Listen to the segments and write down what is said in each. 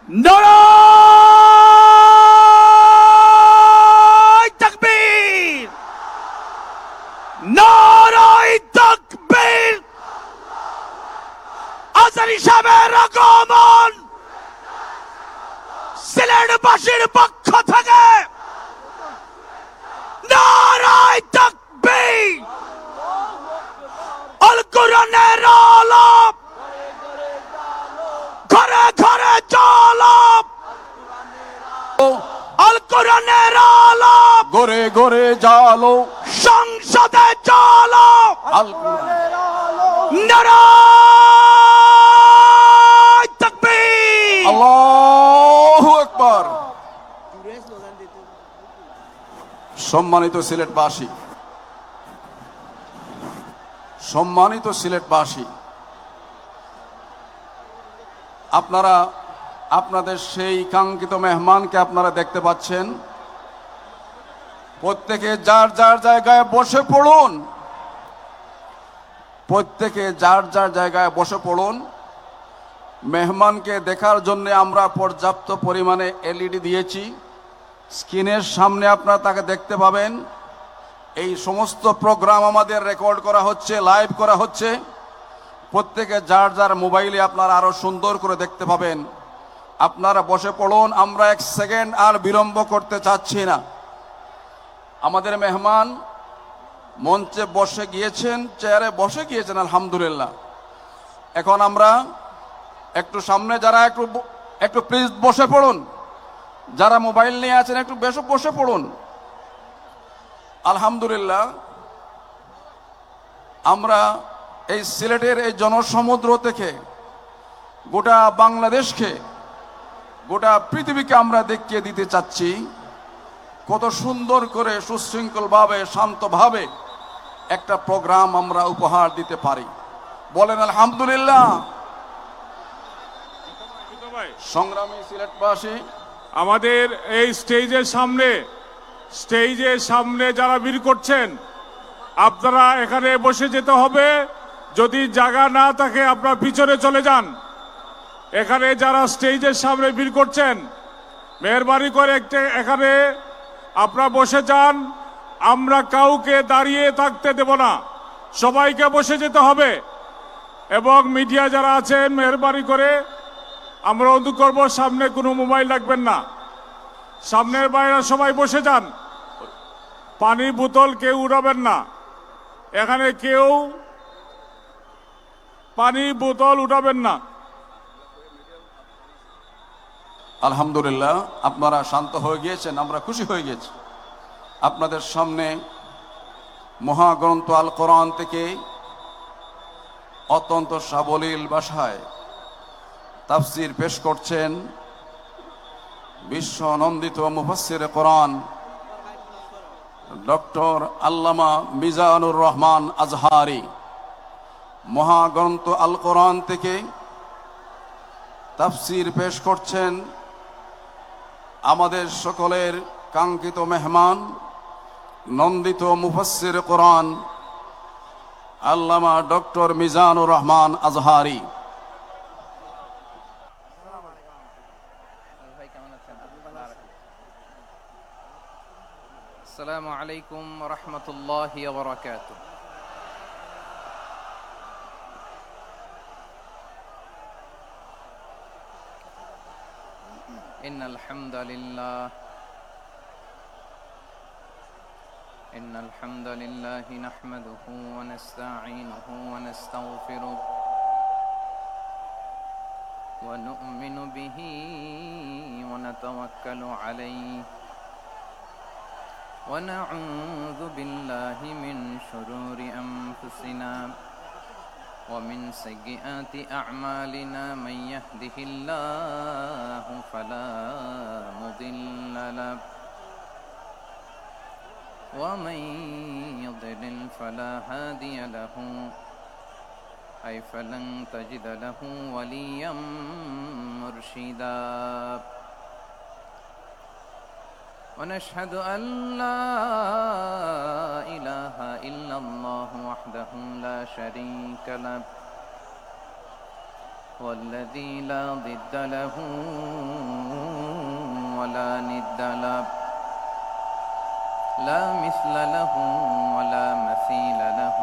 নারায়ে তাকবীর, নারায়ে তাকবীর। আজহারী সাহেবের আগমন সিলেটবাসীর পক্ষ থেকে নারায়ে তাকবীর। আল কোরআনের আলো ঘরে ঘরে জ্বালো, আল কোরআনের আলো ঘরে ঘরে জ্বালো, সংসদে জ্বালো, আল কোরআনের আলো। নারায়ে তাকবীর। আল্লাহু আকবার। সম্মানিত সিলেটবাসী, সম্মানিত সিলেটবাসী, আপনারা আপনাদের সেই কাঙ্ক্ষিত মেহমানকে আপনারা দেখতে পাচ্ছেন। প্রত্যেকে যার যার জায়গায় বসে পড়ুন, প্রত্যেকে যার যার জায়গায় বসে পড়ুন। মেহমানকে দেখার জন্য আমরা পর্যাপ্ত পরিমাণে এলইডি দিয়েছি। স্ক্রিনের সামনে আপনারা তাকে দেখতে পাবেন। এই সমস্ত প্রোগ্রাম আমাদের রেকর্ড করা হচ্ছে, লাইভ করা হচ্ছে। প্রত্যেকে যার যার মোবাইলে আপনারা আরো সুন্দর করে দেখতে পাবেন। আপনারা বসে পড়ুন, আমরা এক সেকেন্ড আর বিলম্ব করতে চাচ্ছি না। আমাদের মেহমান মঞ্চে বসে গিয়েছেন, চেয়ারে বসে গিয়েছেন, আলহামদুলিল্লাহ। এখন আমরা একটু সামনে যারা একটু প্লিজ বসে পড়ুন, যারা মোবাইল নিয়ে আছেন একটু বসে পড়ুন। আলহামদুলিল্লাহ, আমরা এই সিলেটের এই জনসমুদ্র থেকে গোটা বাংলাদেশকে, গোটা পৃথিবীকে আমরা দেখিয়ে দিতে চাচ্ছি কত সুন্দর করে সুশৃঙ্খলভাবে শান্তভাবে একটা প্রোগ্রাম আমরা উপহার দিতে পারি। বলেন আলহামদুলিল্লাহ। সংগ্রামী সিলেটবাসী, আমাদের এই স্টেজের সামনে যারা ভিড় করছেন, আপনারা এখানে বসে যেতে হবে। যদি জায়গা না থাকে আপনারা পিছনে চলে যান। এখানে যারা স্টেজের সামনে ভিড় করছেন, মেহেরবানি করে এখানে আপনারা বসে যান। আমরা কাউকে দাঁড়িয়ে থাকতে দেব না, সবাইকে বসে যেতে হবে। এবং মিডিয়া যারা আছেন, মেহেরবানি করে আমরা অনুরোধ করব, সামনে কোনো মোবাইল রাখবেন না। সামনের বাইরে সবাই বসে যান। পানি বোতল কেউ উড়াবেন না। এখানে কেউ পানি বোতল উঠাবেন না। আলহামদুলিল্লাহ, আপনারা শান্ত হয়ে গিয়েছেন, আমরা খুশি হয়ে গেছি। আপনাদের সামনে মহাগ্রন্থ আল কোরআন থেকে অত্যন্ত সাবলীল ভাষায় তাফসীর পেশ করছেন বিশ্ব নন্দিত মুফাসসির কোরআন ডক্টর আল্লামা মিজানুর রহমান আজহারি। মহাগ্রন্থ আল কোরআন থেকে তাফসীর পেশ করছেন আমাদের সকলের কাঙ্ক্ষিত মেহমান, নন্দিত মুফাসসির কোরআন আল্লামা ডক্টর মিজানুর রহমান আজহারি। আসসালামু আলাইকুম ওয়া রাহমাতুল্লাহি ওয়া বারাকাতুহু। ইন্নাল হামদালিল্লাহ নাহমাদুহু ওয়া নাস্তাঈনুহু ওয়া নাস্তাগফিরুহ ওয়া নু'মিনু বিহি ওয়া নাতাওয়াক্কালু আলাইহি ونعوذ بالله من شرور أنفسنا ومن سيئات أعمالنا من يهده الله فلا مضل له ومن يضلل فلا هادي له أي فلن تجد له وليا مرشدا ونشهد أن لا إله إلا الله وحده لا شريك له والذي لا ضد له ولا ند له لا مثل له ولا مثيل له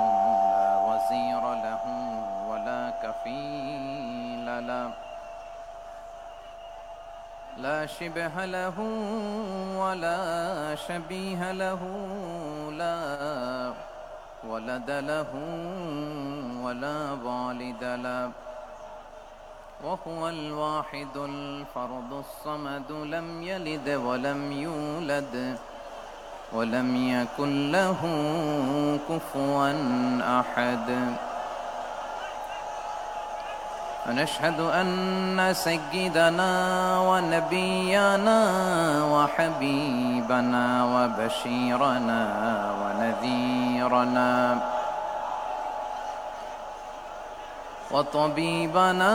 لا وزير له ولا كفيل له لا شبه له ولا شبيه له لا ولد له ولا والد له وهو الواحد الفرد الصمد لم يلد ولم يولد ولم يكن له كفوا أحد ونشهد أن سيدنا ونبينا وحبيبنا وبشيرنا ونذيرنا وطبيبنا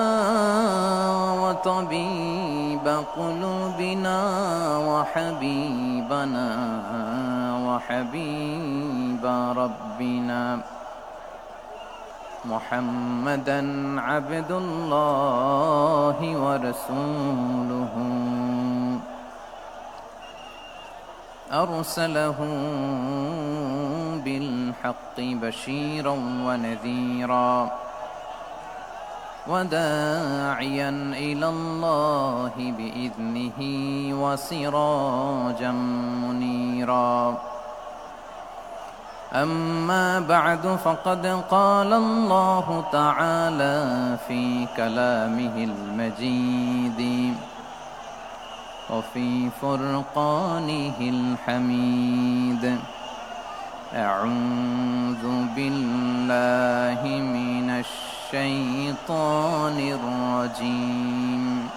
وطبيب قلوبنا وحبيبنا وحبيب ربنا محمدا عبد الله ورسوله أرسله بالحق بشيرا ونذيرا وداعيا إلى الله بإذنه وسراجا منيرا أما بعد فقد قال الله تعالى في كلامه المجيد وفي فرقانه الحميد أعوذ بالله من الشيطان الرجيم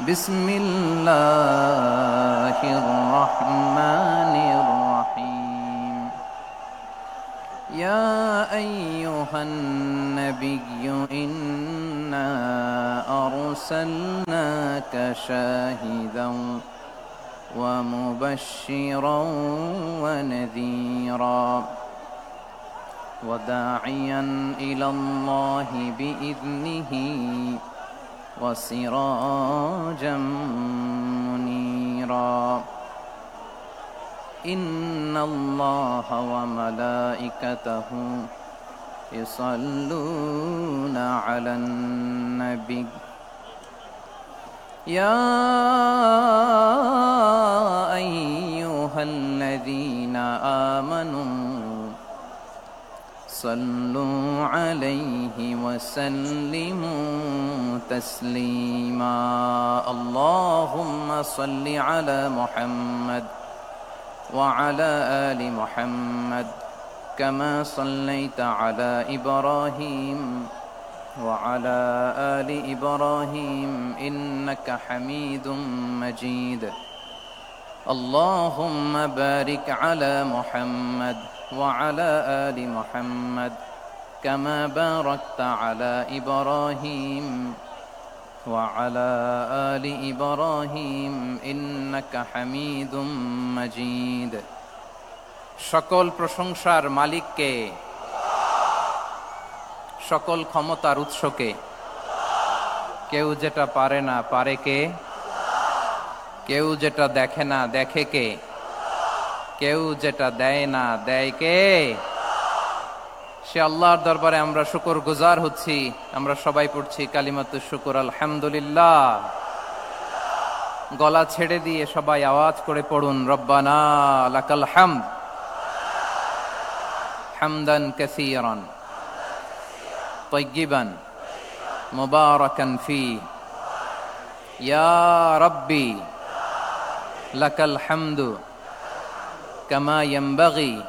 بسم الله الرحمن الرحيم يا أيها النبي إنا أرسلناك شاهدا ومبشرا ونذيرا وداعيا إلى الله بإذنه وسراجا منيرا إن الله وملائكته يصلون على النبي يا أيها الذين آمنوا صلوا عليه وسلموا تسليما اللهم صل على محمد وعلى آل محمد كما صليت على إبراهيم وعلى آل إبراهيم إنك حميد مجيد اللهم بارك على محمد وعلى آل محمد كما باركت على إبراهيم وعلى آل إبراهيم إنك حميد مجيد সকল প্রশংসার মালিককে সকল ক্ষমতার উৎসকে কেউ যেটা পারে না পারে কে কেউ যেটা দেখে না দেখে কে কেউ যেটা দেয় না দেয় কে সে আল্লাহর দরবারে আমরা শুকর গুজার হচ্ছি আমরা সবাই পড়ছি কালিমাতুশ শুকর আলহামদুলিল্লাহ গলা ছেড়ে দিয়ে সবাই আওয়াজ করে পড়ুন রব্বানা লাকাল হামদ হামদান কাসীরান طيبا مباركا فيه يا ربي لك الحمد كما ينبغي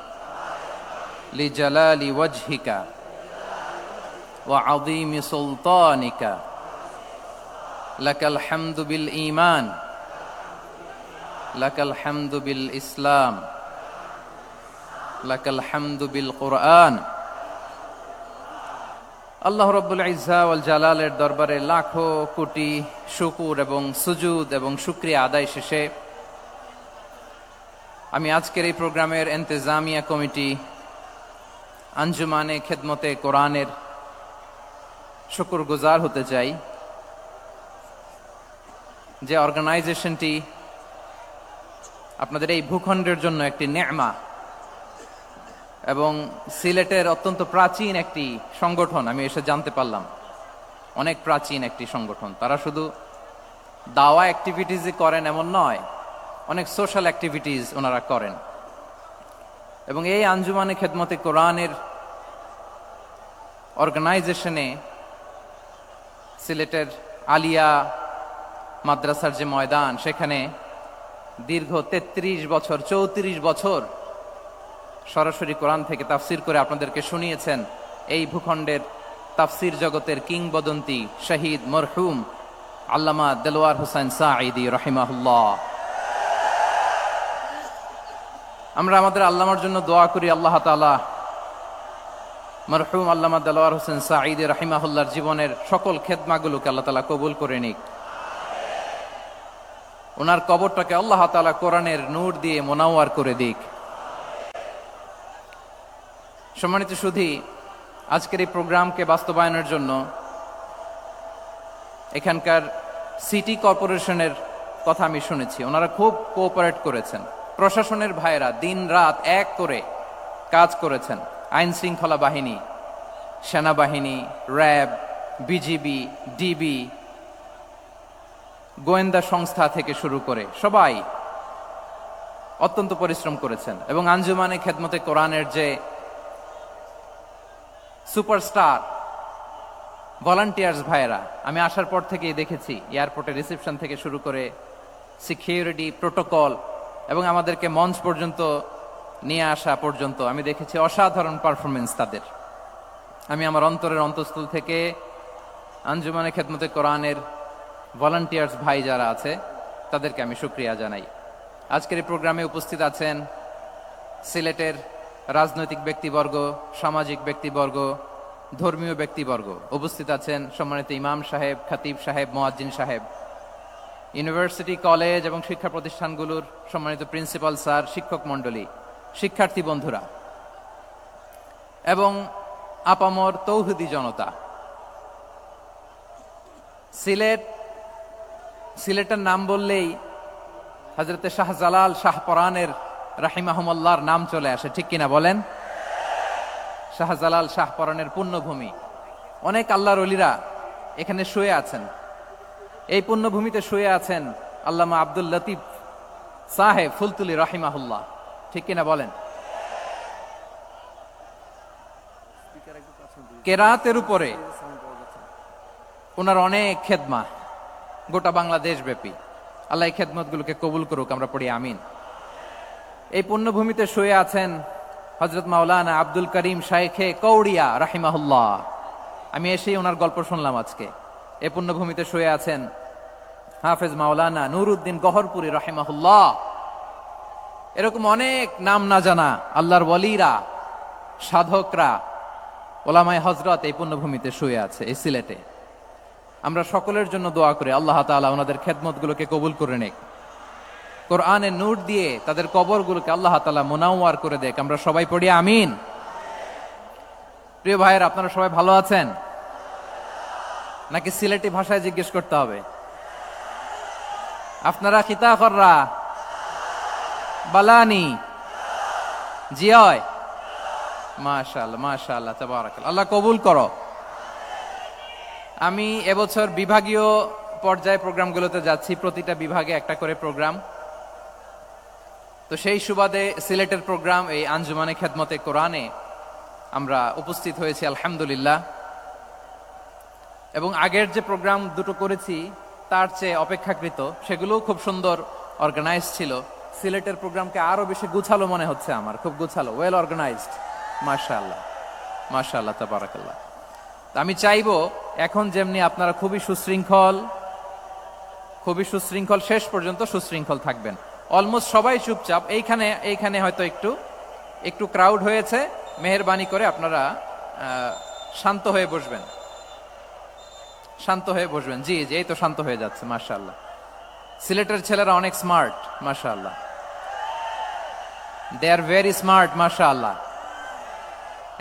لجلال وجهك وعظيم سلطانك لك الحمد بالإيمان لك الحمد بالإسلام لك الحمد بالقرآن আল্লাহ রব্বুল ইজ্জা ওয়াল জালালের দরবারে লাখো কোটি শুকর এবং সুজুদ এবং শুকরিয়া আদায় শেষে আমি আজকের এই প্রোগ্রামের ইন্তেজামিয়া কমিটি আঞ্জুমানে খেদমতে কোরআনের শুকরগুজার হতে চাই যে অর্গানাইজেশনটি আপনাদের এই ভূখণ্ডের জন্য একটি নেমা এবং সিলেটের অত্যন্ত প্রাচীন একটি সংগঠন। আমি এসে জানতে পারলাম অনেক প্রাচীন একটি সংগঠন। তারা শুধু দাওয়া অ্যাক্টিভিটিসই করেন এমন নয়, অনেক সোশ্যাল অ্যাক্টিভিটিস ওনারা করেন। এবং এই আঞ্জুমানে খেদমতে কোরআনের অর্গানাইজেশনে সিলেটের আলিয়া মাদ্রাসার যে ময়দান, সেখানে দীর্ঘ 33 বছর 34 বছর সরাসরি কোরআন থেকে তাফসির করে আপনাদেরকে শুনিয়েছেন এই ভূখণ্ডের তাফসির জগতের কিংবদন্তি শহীদ মরহুম আল্লামা দেলোয়ার হোসেন সাঈদী রাহিমাহুল্লাহ। আমরা আমাদের আল্লামার জন্য দোয়া করি, আল্লাহ তাআলা মরহুম আল্লামা দেলোয়ার হোসেন সাঈদী রাহিমাহুল্লাহর জীবনের সকল খেদমাগুলোকে আল্লাহ তাআলা কবুল করে নিক। ওনার কবরটাকে আল্লাহ তাআলা কোরআনের নূর দিয়ে মোনাওয়ার করে দিক। সম্মানিত সুধী, আজকের এই প্রোগ্রামকে বাস্তবায়নের জন্য এখানকার সিটি কর্পোরেশনের কথা আমি শুনেছি, ওনারা খুব কোঅপারেট করেছেন। প্রশাসনের ভাইয়েরা দিন রাত এক করে কাজ করেছেন। আইন শৃঙ্খলা বাহিনী, সেনাবাহিনী, র্যাব, বিজিবি, ডিবি, গোয়েন্দা সংস্থা থেকে শুরু করে সবাই অত্যন্ত পরিশ্রম করেছেন। এবং আঞ্জুমানে খেদমতে কোরআনের যে সুপারস্টার ভলান্টিয়ার্স ভাইয়েরা, আমি আসার পর থেকেই দেখেছি এয়ারপোর্টে রিসেপশন থেকে শুরু করে সিকিউরিটি প্রোটোকল এবং আমাদেরকে মঞ্চ পর্যন্ত নিয়ে আসা পর্যন্ত আমি দেখেছি অসাধারণ পারফরমেন্স তাদের। আমি আমার অন্তরের অন্তঃস্থল থেকে আঞ্জুমানে খেদমতে কোরআনের ভলান্টিয়ার্স ভাই যারা আছে তাদেরকে আমি শুকরিয়া জানাই। আজকের এই প্রোগ্রামে উপস্থিত আছেন সিলেটের রাজনৈতিক ব্যক্তিবর্গ, সামাজিক ব্যক্তিবর্গ, ধর্মীয় ব্যক্তিবর্গ। উপস্থিত আছেন সম্মানিত ইমাম সাহেব, খতিব সাহেব, মুয়াজ্জিন সাহেব, ইউনিভার্সিটি, কলেজ এবং শিক্ষা প্রতিষ্ঠানগুলোর সম্মানিত প্রিন্সিপাল স্যার, শিক্ষক মণ্ডলী, শিক্ষার্থী বন্ধুরা এবং আপামর তৌহিদি জনতা। সিলেটের নাম বললেই হযরতে শাহজালাল শাহপরানের রাহিমাহুমুল্লাহর নাম চলে আসে, ঠিক কিনা বলেন? শাহজালাল শাহপরানের পুণ্যভূমি। অনেক আল্লাহর ওলিরা এখানে শুয়ে আছেন। এই পুণ্যভূমিতে শুয়ে আছেন আল্লামা আব্দুল লতিফ সাহেব ফুলতুলি রাহিমাহুল্লাহ, ঠিক কিনা বলেন? কেরাতের উপরে ওনার অনেক খেদমা গোটা বাংলাদেশ ব্যাপী। আল্লাহ এই খেদমতগুলোকে কবুল করুক, আমরা পড়ি আমিন। এই পুণ্যভূমিতে শুয়ে আছেন হযরত মাওলানা আব্দুল করিম শাইখে কৌড়িয়া রাহিমাহুল্লাহ। আমি এসেই ওনার গল্প শুনলাম আজকে। এই পুণ্যভূমিতে শুয়ে আছেন হাফেজ মাওলানা নুরউদ্দিন গহরপুরী রাহিমাহুল্লাহ। এরকম অনেক নাম না জানা আল্লাহর ওয়ালিরা, সাধকরা, ওলামায়ে হযরত এই পুণ্যভূমিতে শুয়ে আছে এই সিলেটে। আমরা সকলের জন্য দোয়া করি আল্লাহ তাআলা ওনাদের খেদমতগুলোকে কবুল করে নেক, কোরআনের নূর দিয়ে তাদের কবরগুলোকে আল্লাহ তাআলা মুনাওয়ার করে দেখ। আমরা সবাই পড়ি আমিন। প্রিয় ভাইয়েরা, আপনারা সবাই ভালো আছেন নাকি সিলেটি ভাষায় জিজ্ঞেস করতে হবে? আপনারা খিতা কররা বালানি জিয়? মাশাআল্লাহ মাশাআল্লাহ তাবারাকাল্লাহ, আল্লাহ কবুল করো। আমি এবছর বিভাগীয় পর্যায়ে প্রোগ্রামগুলোতে যাচ্ছি, প্রতিটা বিভাগে একটা করে প্রোগ্রাম। তো সেই সুবাদে সিলেটের প্রোগ্রাম এই আঞ্জুমানে খেদমতে কোরআনে আমরা উপস্থিত হয়েছি আলহামদুলিল্লাহ। এবং আগের যে প্রোগ্রাম দুটো করেছি তার চেয়ে অপেক্ষাকৃত সেগুলোও খুব সুন্দর অর্গানাইজ ছিল। সিলেটের প্রোগ্রামকে আরো বেশি গুছালো মনে হচ্ছে আমার, খুব গুছালো, ওয়েল অর্গানাইজড। মাশাআল্লাহ মাশাআল্লাহ তাবারাকাল্লাহ। আমি চাইবো এখন যেমনি আপনারা খুবই সুশৃঙ্খল শেষ পর্যন্ত সুশৃঙ্খল থাকবেন। অলমোস্ট সবাই চুপচাপ, এইখানে হয়তো একটু ক্রাউড হয়েছে, মেহেরবানি করে আপনারা শান্ত হয়ে বসবেন, শান্ত হয়ে বসবেন। জি জি, এই তো শান্ত হয়ে যাচ্ছে। মাশাআল্লাহ, সিলেটের ছেলেরা অনেক স্মার্ট, মাশাআল্লাহ, দে আর ভেরি স্মার্ট, মাশাআল্লাহ।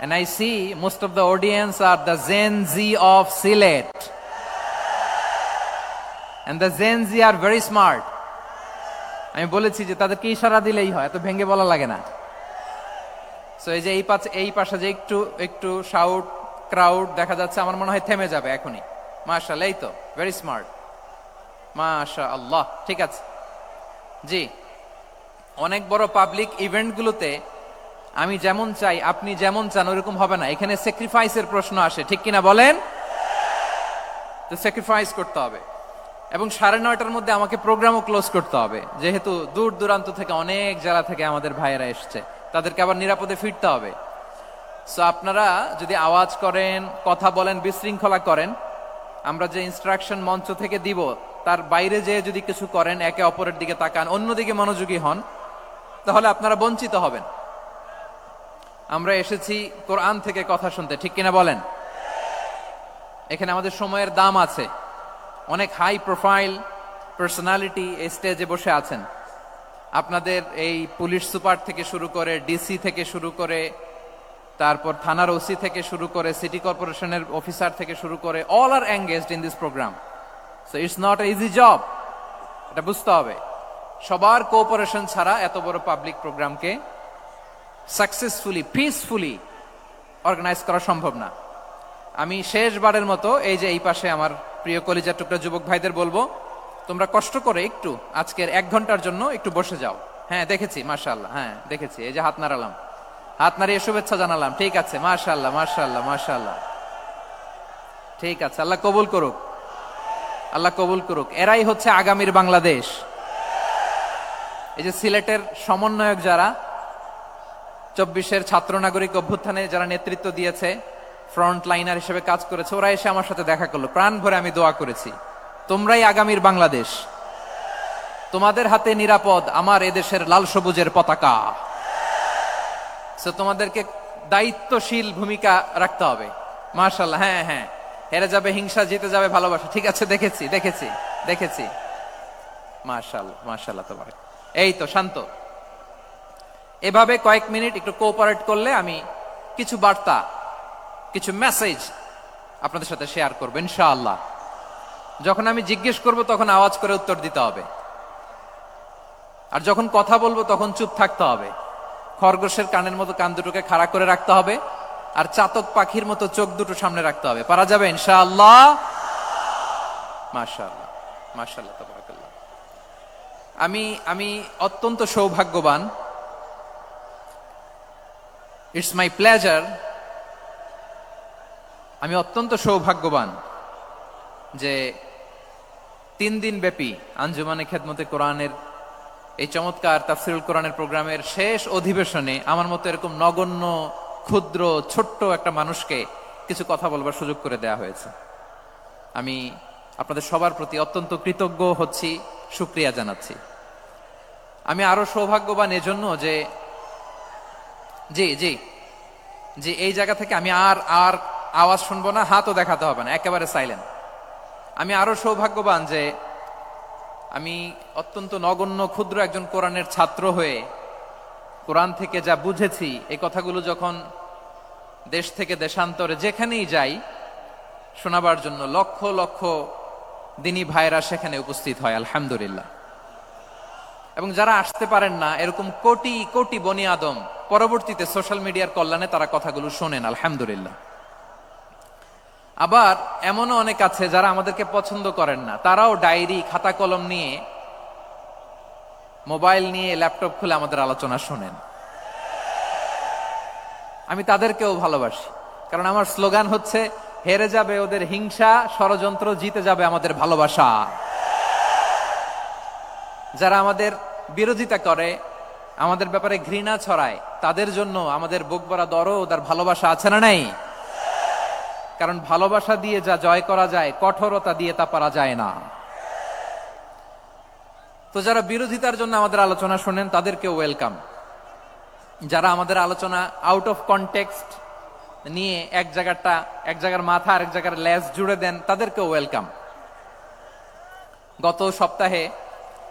And I see most of the audience are the Gen Z of Sylhet. And the Gen Z are very smart. আমি বলেছি যে তাদেরকে ইশারা দিলেই হয়, এত ভেঙে বলা লাগে না। সো এই যে এই পাশে যে একটু একটু শাউট ক্রাউড দেখা যাচ্ছে, আমার মনে হয় থেমে যাবে এখনই। মাশাআল্লাহ, এই তো ভেরি স্মার্ট, মাশাআল্লাহ। ঠিক আছে জি, অনেক বড় পাবলিক ইভেন্টগুলোতে আমি যেমন চাই আপনি যেমন চান ওরকম হবে না, এখানে স্যাক্রিফাইসের প্রশ্ন আসে, ঠিক কিনা বলেন? তো স্যাক্রিফাইস করতে হবে এবং 9:30টার মধ্যে আমাকে প্রোগ্রামও ক্লোজ করতে হবে, যেহেতু দূর দূরান্ত থেকে অনেক জেলা থেকে আমাদের ভাইয়েরা এসছে, তাদেরকে আবার নিরাপদে ফিরতে হবে। সো আপনারা যদি আওয়াজ করেন, কথা বলেন, বিশৃঙ্খলা করেন, আমরা যে ইনস্ট্রাকশন মঞ্চ থেকে দিব তার বাইরে যেয়ে যদি কিছু করেন, একে অপরের দিকে তাকান, অন্যদিকে মনোযোগী হন, তাহলে আপনারা বঞ্চিত হবেন। আমরা এসেছি কোরআন থেকে কথা শুনতে, ঠিক কিনা বলেন? এখানে আমাদের সময়ের দাম আছে। অনেক হাই প্রোফাইল পার্সোনালিটি এই স্টেজে বসে আছেন। আপনাদের এই পুলিশ সুপার থেকে শুরু করে, ডিসি থেকে শুরু করে, তারপর থানার ওসি থেকে শুরু করে, সিটি কর্পোরেশনের অফিসার থেকে শুরু করে, all are engaged in this programme. So it's not a easy job, এটা বুঝতে হবে। সবার কোঅপারেশন ছাড়া এত বড় পাবলিক প্রোগ্রামকে সাকসেসফুলি, পিসফুলি অর্গানাইজ করা সম্ভব না। আমি শেষবারের মতো এই যে এই পাশে আমার প্রিয় কলিজার টুকরা যুবক ভাইদের বলবো, তোমরা কষ্ট করে একটু আজকের 1 ঘন্টার জন্য একটু বসে যাও। হ্যাঁ দেখেছি, মাশাআল্লাহ, হ্যাঁ দেখেছি, এই যে হাত নাড়ালাম, হাত নাড়িয়ে শুভেচ্ছা জানালাম, ঠিক আছে, মাশাআল্লাহ মাশাআল্লাহ মাশাআল্লাহ, ঠিক আছে, আল্লাহ কবুল করুক, আল্লাহ কবুল করুক। এরাই হচ্ছে আগামীর বাংলাদেশ। এই যে সিলেটের সমন্বয়ক যারা 24-এর ছাত্র নাগরিক অভ্যুত্থানে যারা নেতৃত্ব দিয়েছে, ফ্রন্ট লাইনার হিসেবে কাজ করেছে, ওরা এসে আমার সাথে দেখা করলো, প্রাণ ভরে আমি দোয়া করেছি, তোমরাই আগামীর বাংলাদেশ, তোমাদের হাতে নিরাপদ আমার এদেশের লাল সবুজের পতাকা। সো তোমাদেরকে দায়িত্বশীল ভূমিকা রাখতে হবে। মাশাআল্লাহ, হ্যাঁ হ্যাঁ, হেরে যাবে হিংসা, জিতে যাবে ভালোবাসা, ঠিক আছে, দেখেছি দেখেছি দেখেছি, মাশাআল্লাহ মাশাআল্লাহ, তোমার এই তো শান্ত। এভাবে কয়েক মিনিট একটু কোঅপারেট করলে আমি কিছু বার্তা, কিছু মেসেজ আপনাদের সাথে শেয়ার করবো ইনশাআল্লাহ। যখন আমি জিজ্ঞেস করব তখন আওয়াজ করে উত্তর দিতে হবে, আর যখন কথা বলবো তখন চুপ থাকতে হবে। খরগোশের কানের মতো কান দুটোকে খাড়া করে রাখতে হবে, আর চাতক পাখির মতো চোখ দুটো সামনে রাখতে হবে। পারা যাবে ইনশাআল্লাহ? মাশাআল্লাহ মাশাআল্লাহ, তাবারাকাল্লাহ। আমি অত্যন্ত সৌভাগ্যবান, ইটস মাই প্লেজার, আমি অত্যন্ত সৌভাগ্যবান যে 3 দিন ব্যাপী আঞ্জুমানে খেদমতে কোরআনের এই চমৎকার তাফসিরুল কোরআনের প্রোগ্রামের শেষ অধিবেশনে আমার মতো এরকম নগণ্য, ক্ষুদ্র, ছোট্ট একটা মানুষকে কিছু কথা বলবার সুযোগ করে দেয়া হয়েছে। আমি আপনাদের সবার প্রতি অত্যন্ত কৃতজ্ঞ হচ্ছি, শুকরিয়া জানাচ্ছি। আমি আরো সৌভাগ্যবান এজন্য যে জি জি জি এই জায়গা থেকে আমি আর আওয়াজ শুনবো না, হাতও দেখাতে হবে না, একেবারে সাইলেন্ট। আমি আরো সৌভাগ্যবান যে আমি অত্যন্ত নগণ্য ক্ষুদ্র একজন কোরআনের ছাত্র হয়ে কোরআন থেকে যা বুঝেছি, এই কথাগুলো যখন দেশ থেকে দেশান্তরে যেখানেই যাই শোনাবার জন্য লক্ষ লক্ষ দিনী ভাইরা সেখানে উপস্থিত হয়, আলহামদুলিল্লাহ। এবং যারা আসতে পারেন না, এরকম কোটি কোটি বনি আদম পরবর্তীতে সোশ্যাল মিডিয়ার কল্যাণে তারা কথাগুলো শোনেন, আলহামদুলিল্লাহ। আবার এমনও অনেক আছে যারা আমাদেরকে পছন্দ করেন না, তারাও ডায়েরি, খাতা কলম নিয়ে, মোবাইল নিয়ে, ল্যাপটপ খুলে আমাদের আলোচনা শোনেন। আমি তাদেরকেও ভালোবাসি, কারণ আমার স্লোগান হচ্ছে, হেরে যাবে ওদের হিংসা, ষড়যন্ত্র, জিতে যাবে আমাদের ভালোবাসা। যারা আমাদের বিরোধিতা করে, আমাদের ব্যাপারে ঘৃণা ছড়ায়, তাদের জন্য আমাদের বুক ভরা দরদ আর ভালোবাসা আছে না নাই? কারণ ভালোবাসা দিয়ে যা জয় করা যায়, কঠোরতা দিয়ে তা পারা যায় না। তো যারা বিরোধিতার জন্য আমাদের আলোচনা শোনেন তাদেরকে ওয়েলকাম। যারা আমাদের আলোচনা আউট অফ কনটেক্সট নিয়ে এক জায়গার মাথা আর এক জায়গার লেজ জুড়ে দেন, তাদেরকে ওয়েলকাম। গত সপ্তাহে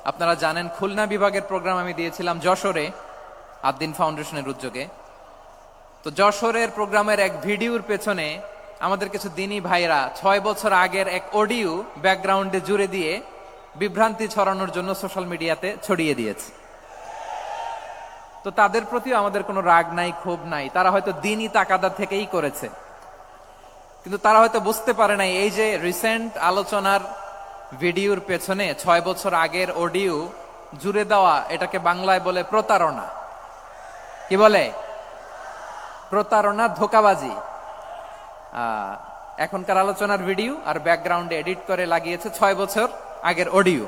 আপনারা জানেন খুলনা বিভাগের প্রোগ্রাম আমি দিয়েছিলাম যশোরে, আদ্দিন ফাউন্ডেশনের উদ্যোগে। তো যশোরের প্রোগ্রামের এক ভিডিওর পেছনে আমাদের কিছু দিনী ভাইরা 6 বছর আগের এক অডিও ব্যাকগ্রাউন্ডে জুড়ে দিয়ে বিভ্রান্তি ছড়ানোর জন্য সোশ্যাল মিডিয়াতে ছড়িয়ে দিয়েছে। তো তাদের প্রতিও আমাদের কোনো রাগ নাই, ক্ষোভ নাই। তারা হয়তো দিনই তাকাদা থেকেই করেছে, কিন্তু তারা হয়তো বুঝতে পারে নাই এই যে রিসেন্ট আলোচনার ভিডিওর পেছনে 6 বছর আগের অডিও জুড়ে দেওয়া, এটাকে বাংলায় বলে প্রতারণা। কি বলে? প্রতারণা, ধোঁকাবাজি। এখনকার আলোচনার ভিডিও আর ব্যাকগ্রাউন্ডে এডিট করে লাগিয়েছে 6 বছর আগের অডিও।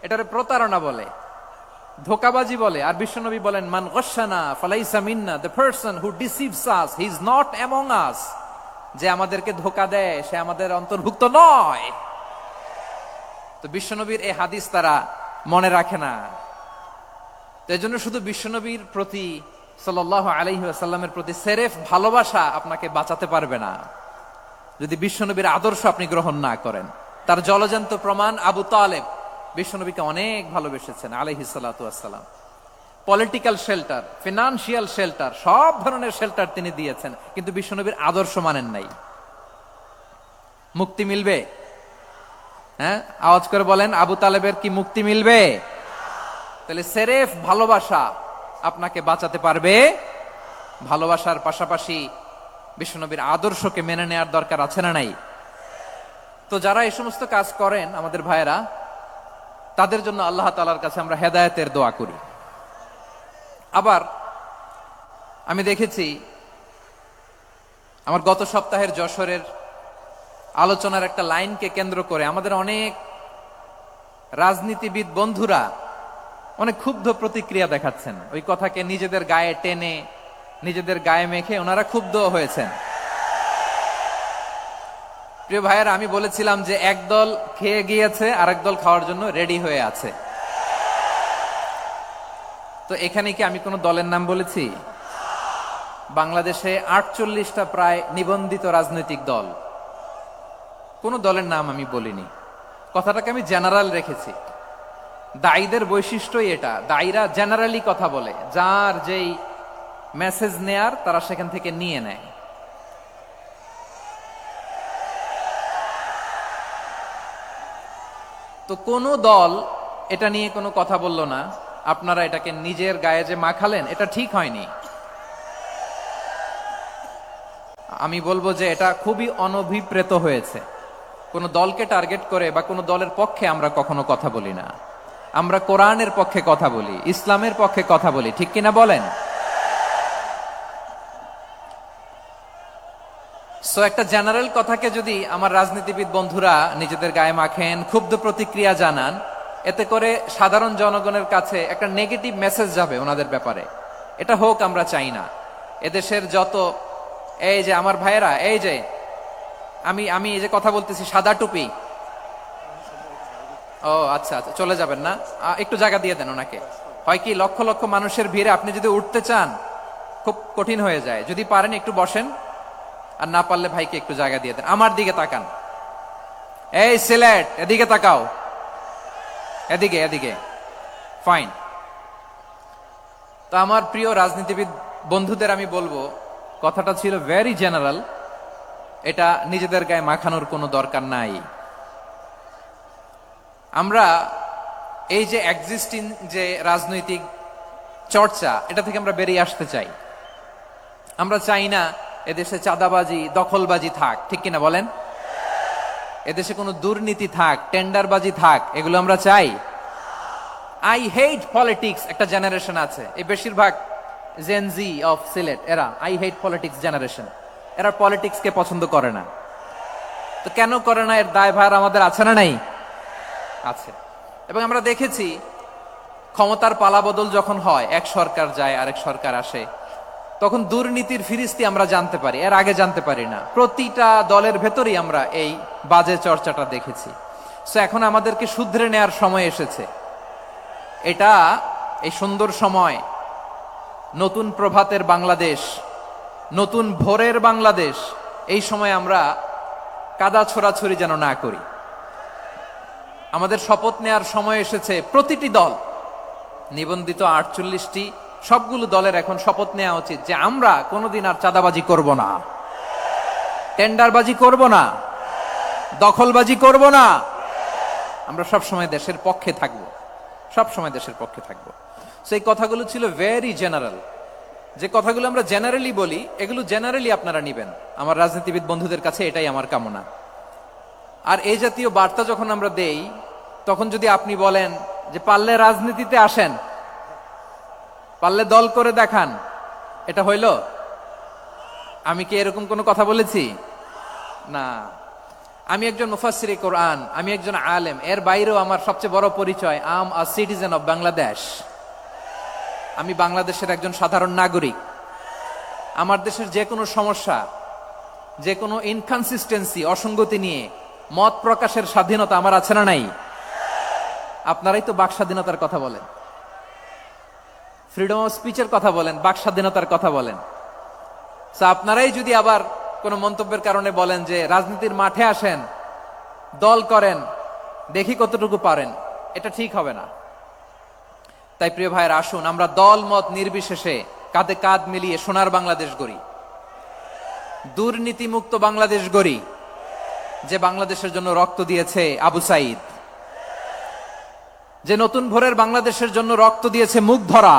এটারে প্রতারণা বলে, ধোঁকাবাজি বলে। আর বিশ্বনবী বলেন, মান গশানা ফালাইসা মিন্না, the person who deceives us he is not among us. যে আমাদেরকে ধোঁকা দেয় সে আমাদের অন্তর্ভুক্ত নয়। তো বিশ্বনবীর এই হাদিস তারা মনে রাখে না। তো এই জন্য শুধু বিশ্বনবীর প্রতি সাল্লাল্লাহু আলাইহি ওয়াসাল্লামের প্রতি সেরেফ ভালোবাসা আপনাকে বাঁচাতে পারবে না যদি বিশ্বনবীর আদর্শ আপনি গ্রহণ না করেন। তার জলজান্ত প্রমাণ, আবু তালেব বিশ্বনবীকে অনেক ভালোবেসেছেন আলাইহিস সালাতু ওয়াসসালাম। পলিটিক্যাল শেল্টার, ফিনান্সিয়াল শেল্টার, সব ধরনের শেল্টার তিনি দিয়েছেন, কিন্তু বিশ্বনবীর আদর্শ মানেন নাই। মুক্তি মিলবে? হ্যাঁ, আওয়াজ করে বলেন, আবু তালেবের কি মুক্তি মিলবে? তাহলে সেরেফ ভালোবাসা আপনাকে বাঁচাতে পারবে। ভালোবাসার পাশাপাশি বিশ্বনবীর আদর্শকে মেনে নেওয়ার দরকার আছে না নাই? তো যারা এই সমস্ত কাজ করেন আমাদের ভাইয়েরা, তাদের জন্য আল্লাহ তাআলার কাছে আমরা হেদায়েতের দোয়া করি। আবার আমি দেখেছি আমার গত সপ্তাহের যশোরের আলোচনার একটা লাইনকে কেন্দ্র করে আমাদের অনেক রাজনীতিবিদ বন্ধুরা অনেক ক্ষুব্ধ প্রতিক্রিয়া দেখাচ্ছেন। ওই কথাকে নিজেদের গায়ে টেনে, নিজেদের গায়ে মেখে ওনারা ক্ষুব্ধ হয়েছেন। প্রিয় ভাইয়েরা, আমি বলেছিলাম যে এক দল খেয়ে গিয়েছে, আরেক দল খাওয়ার জন্য রেডি হয়ে আছে। তো এখানে কি আমি কোনো দলের নাম বলেছি? বাংলাদেশে 48টা প্রায় নিবন্ধিত রাজনৈতিক দল, কোন দলের নাম আমি বলিনি। কথাটাকে আমি জেনারেল রেখেছি। দায়ীদের বৈশিষ্ট্যই এটা, দায়ীরা জেনারেলি কথা বলে, যার যেই মেসেজ নেয়ার তারা সেখান থেকে নিয়ে নেয়। তো কোন দল এটা নিয়ে কোনো কথা বলল না। আপনারা এটাকে নিজের গায়ে যে মাখালেন, এটা ঠিক হয়নি। আমি বলবো যে এটা খুবই অনভিপ্রেত হয়েছে। কোন দলকে টার্গেট করে বা কোন দলের পক্ষে আমরা কখনো কথা বলি না। আমরা কোরআনের পক্ষে কথা বলি, ইসলামের পক্ষে কথা বলি, ঠিক কিনা বলেন? সো একটা জেনারেল কথাকে যদি আমার রাজনীতিবিদ বন্ধুরা নিজেদের গায়ে মাখেন, ক্ষুব্ধ প্রতিক্রিয়া জানান, এতে করে সাধারণ জনগণের কাছে একটা নেগেটিভ মেসেজ যাবে ওনাদের ব্যাপারে। এটা হোক আমরা চাই না। এদেশের যত এই যে আমার ভাইয়েরা, এই যে আমি এই যে কথা বলতেছি, সাদা টুপি, ও আচ্ছা আচ্ছা, চলে যাবেন না, একটু জায়গা দিয়ে দেন ওনাকে। হয় কি, লক্ষ লক্ষ মানুষের ভিড়ে আপনি যদি উঠতে চান খুব কঠিন হয়ে যায়। যদি পারেন একটু বসেন, আর না পারলে ভাইকে একটু জায়গা দিয়ে দেন। আমার দিকে তাকান, এই সিলেট, এদিকে তাকাও, এদিকে এদিকে, ফাইন। তো আমার প্রিয় রাজনীতিবিদ বন্ধুদের আমি বলবো, কথাটা ছিল ভেরি জেনারেল, এটা নিজেদের গায়ে মাখানোর কোনো দরকার নাই। আমরা এই যে এক্সিস্টিং যে রাজনৈতিক চর্চা, এটা থেকে আমরা বেরিয়ে আসতে চাই। আমরা চাই না এদেশে চাঁদাবাজি, দখলবাজি থাক, ঠিক কিনা বলেন? এদেশে কোনো দুর্নীতি থাক, টেন্ডারবাজি থাক, এগুলো আমরা চাই। আই হেট পলিটিক্স একটা জেনারেশন আছে, এই বেশিরভাগ জেন জি অফ সিলেট, এরা আই হেট পলিটিক্স জেনারেশন। এরা পলিটিক্সকে পছন্দ করে না। তো কেন করে না, এর দায়ভার আমাদের আছে না নাই? আছে। এবং আমরা দেখেছি ক্ষমতার পালাবদল যখন হয়, এক সরকার যায় আরেক সরকার আসে, তখন দুর্নীতির ফিরিস্তি আমরা জানতে পারি, এর আগে জানতে পারি না। প্রতিটা দলের ভেতরেই আমরা এই বাজে চর্চাটা দেখেছি। সো এখন আমাদেরকে শুধরে নেয়ার সময় এসেছে। এটা এই সুন্দর সময়, নতুন প্রভাতের বাংলাদেশ, নতুন ভোরের বাংলাদেশ, এই সময় আমরা কাদা ছোড়াছুড়ি যেন না করি। আমাদের শপথ নেয়ার সময় এসেছে। প্রতিটি দল, নিবন্ধিত 48টি সবগুলো দলের এখন শপথ নেওয়া উচিত যে আমরা কোনোদিন আর চাঁদাবাজি করব না, টেন্ডারবাজি করব না, দখলবাজি করব না। আমরা সবসময় দেশের পক্ষে থাকব, সবসময় দেশের পক্ষে থাকব। সেই কথাগুলো ছিল ভেরি জেনারেল। যে কথাগুলো আমরা জেনারেলি বলি, এগুলো জেনারেলি আপনারা নিবেন। আমার রাজনীতিবিদ বন্ধুদের কাছে এটাই আমার কামনা। আর এই জাতীয় বার্তা যখন আমরা দেই, তখন যদি আপনি বলেন যে পারলে রাজনীতিতে আসেন, পারলে দল করে দেখান, এটা হইল? আমি কি এরকম কোনো কথা বলেছি? না। আমি একজন মুফাসসিরে কোরআন, আমি একজন আলেম, এর বাইরেও আমার সবচেয়ে বড় পরিচয় আম আ সিটিজেন অফ বাংলাদেশ। আমি বাংলাদেশের একজন সাধারণ নাগরিক। আমার দেশের যে কোনো সমস্যা, যে কোনো ইনকনসিস্টেন্সি, অসঙ্গতি নিয়ে মত প্রকাশের স্বাধীনতা আমার আছে না নাই? আপনারাই তো বাক স্বাধীনতার কথা বলেন, ফ্রিডম অফ স্পিচের কথা বলেন, বাক স্বাধীনতার কথা বলেন। আপনারাই যদি আবার কোনো মন্তব্যের কারণে বলেন যে রাজনীতির মাঠে আসেন, দল করেন, দেখি কতটুকু পারেন, এটা ঠিক হবে না। তাই প্রিয় ভাইয়ের, আসুন আমরা দল মত নির্বিশেষে কাঁধে কাঁধ মিলিয়ে সোনার বাংলাদেশ গড়ি, দুর্নীতিমুক্ত বাংলাদেশ গড়ি, যে বাংলাদেশের জন্য রক্ত দিয়েছে আবু সাইদ, যে নতুন ভোরের বাংলাদেশের জন্য রক্ত দিয়েছে মুগ্ধরা,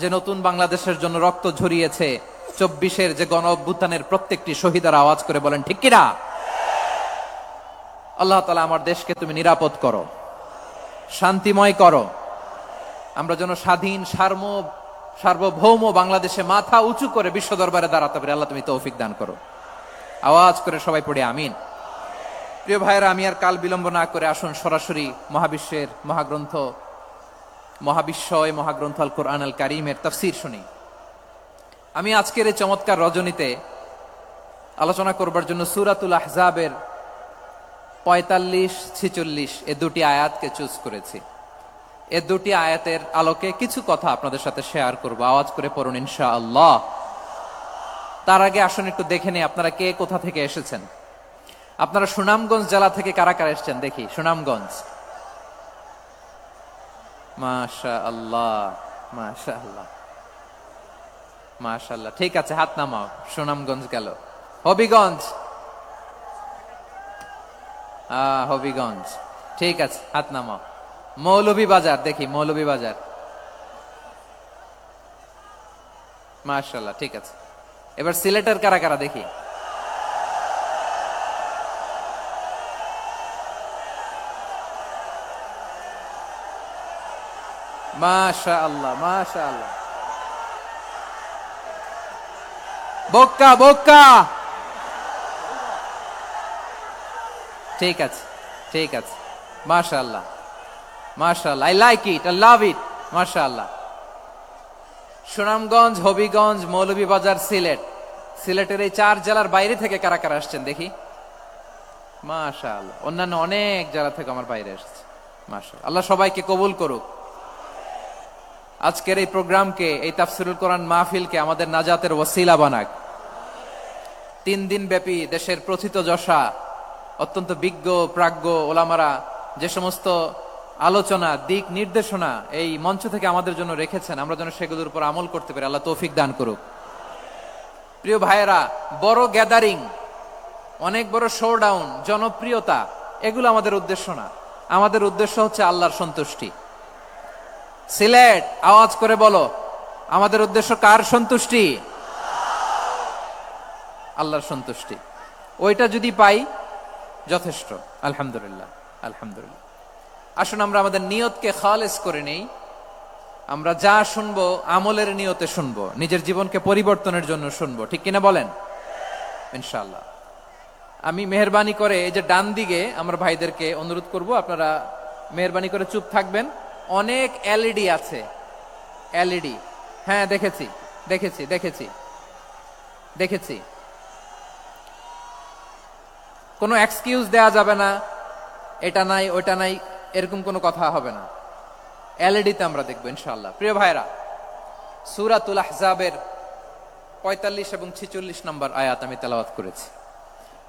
যে নতুন বাংলাদেশের জন্য রক্ত ঝরিয়েছে 24-এর যে গণ অভ্যুত্থানের প্রত্যেকটি শহীদার। আওয়াজ করে বলেন ঠিক কিনা? আল্লাহ তাআলা আমার দেশকে তুমি নিরাপদ করো, শান্তিময় করো। আমরা যেন স্বাধীন সার্বভৌম বাংলাদেশে মাথা উঁচু করে বিশ্ব দরবারে দাঁড়াতে পারি। আল্লাহ তুমি তৌফিক দান করো। আওয়াজ করে সবাই পড়ে আমিন। প্রিয় ভাইয়েরা, আমি আর কাল বিলম্ব না করে আসুন সরাসরি মহাবিশ্বের মহাগ্রন্থ, মহাবিশ্বয় মহাগ্রন্থ আল কোরআন আল কারীমের তাফসীর শুনি। আমি আজকের এই চমৎকার রজনীতে আলোচনা করবার জন্য সূরাতুল আহজাবের 45-46 এ দুটি আয়াতকে চুজ করেছি। এ দুটি আয়াতের আলোকে কিছু কথা আপনাদের সাথে শেয়ার করব। আওয়াজ করে পড়ুন ইনশাআল্লাহ। তার আগে আসুন একটু দেখে নিই আপনারা কে কোথা থেকে এসেছেন। আপনারা সুনামগঞ্জ জেলা থেকে কারা কারা এসেছেন দেখি। সুনামগঞ্জ, মাশাআল্লাহ মাশাআল্লাহ মাশাআল্লাহ, ঠিক আছে, হাত নামাও। সুনামগঞ্জ গেল। হবিগঞ্জ, হবিগঞ্জ, ঠিক আছে, হাত নামাও। মৌলভীবাজার দেখি, মৌলভীবাজার, মাশাআল্লাহ, ঠিক আছে। এবার সিলেটের কারা কারা দেখি। মাশাআল্লাহ মাশাআল্লাহ। বক্কা বক্কা, ঠিক আছে ঠিক আছে, মাশাআল্লাহ মাশাআল্লাহ, I like it, I love it, মাশাআল্লাহ। সুনামগঞ্জ, হবিগঞ্জ, মৌলভীবাজার, সিলেট। সিলেটের এই 4 জেলার বাইরে থেকে কারা কারা আসছেন দেখি। মাশাআল্লাহ, অন্যান্য অনেক জেলা থেকে আমার বাইরে এসেছে। মাশাআল্লাহ, আল্লাহ সবাইকে কবুল করুক। আজকের এই প্রোগ্রামকে, এই তাফসীরুল কোরআন মাহফিলকে আমাদের নাজাতের ওসিলা বানাক। 3 দিন ব্যাপী দেশের প্রথিতযশা অত্যন্ত বিজ্ঞ প্রাজ্ঞ ওলামারা যে সমস্ত আলোচনা, দিক নির্দেশনা এই মঞ্চ থেকে আমাদের জন্য রেখেছেন, আমরা যেন সেগুলোর উপর আমল করতে পারি। আল্লাহ তৌফিক দান করুক। প্রিয় ভাইয়েরা, বড় গ্যাদারিং, অনেক বড় শোডাউন, জনপ্রিয়তা, এগুলো আমাদের উদ্দেশ্য না। আমাদের উদ্দেশ্য হচ্ছে আল্লাহর সন্তুষ্টি। সিলেট, আওয়াজ করে বলো, আমাদের উদ্দেশ্য কার সন্তুষ্টি? আল্লাহর সন্তুষ্টি। ওইটা যদি পাই যথেষ্ট, আলহামদুলিল্লাহ আলহামদুলিল্লাহ। আসুন আমরা আমাদের নিয়তকে খালেস করে নেই। আমরা যা শুনবো আমলের নিয়তে শুনবো, নিজের জীবনকে পরিবর্তনের জন্য শুনবো, ঠিক কিনা বলেন? ইনশাআল্লাহ। আমি মেহরবানি করে এই যে ডান দিকে আমার ভাইদেরকে অনুরোধ করব, আপনারা মেহরবানি করে চুপ থাকবেন। অনেক এলইডি আছে, এলইডি, হ্যাঁ দেখেছি দেখেছি দেখেছি দেখেছি। কোনো এক্সকিউজ দেয়া যাবে না, এটা নাই ওইটা নাই, এরকম কোনো কথা হবে না। এলইডিতে আমরা দেখবো ইনশাআল্লাহ। প্রিয় ভাইরা, সূরাতুল আহজাবের 45 এবং 46 নম্বর আয়াত আমি তেলাওয়াত করেছি,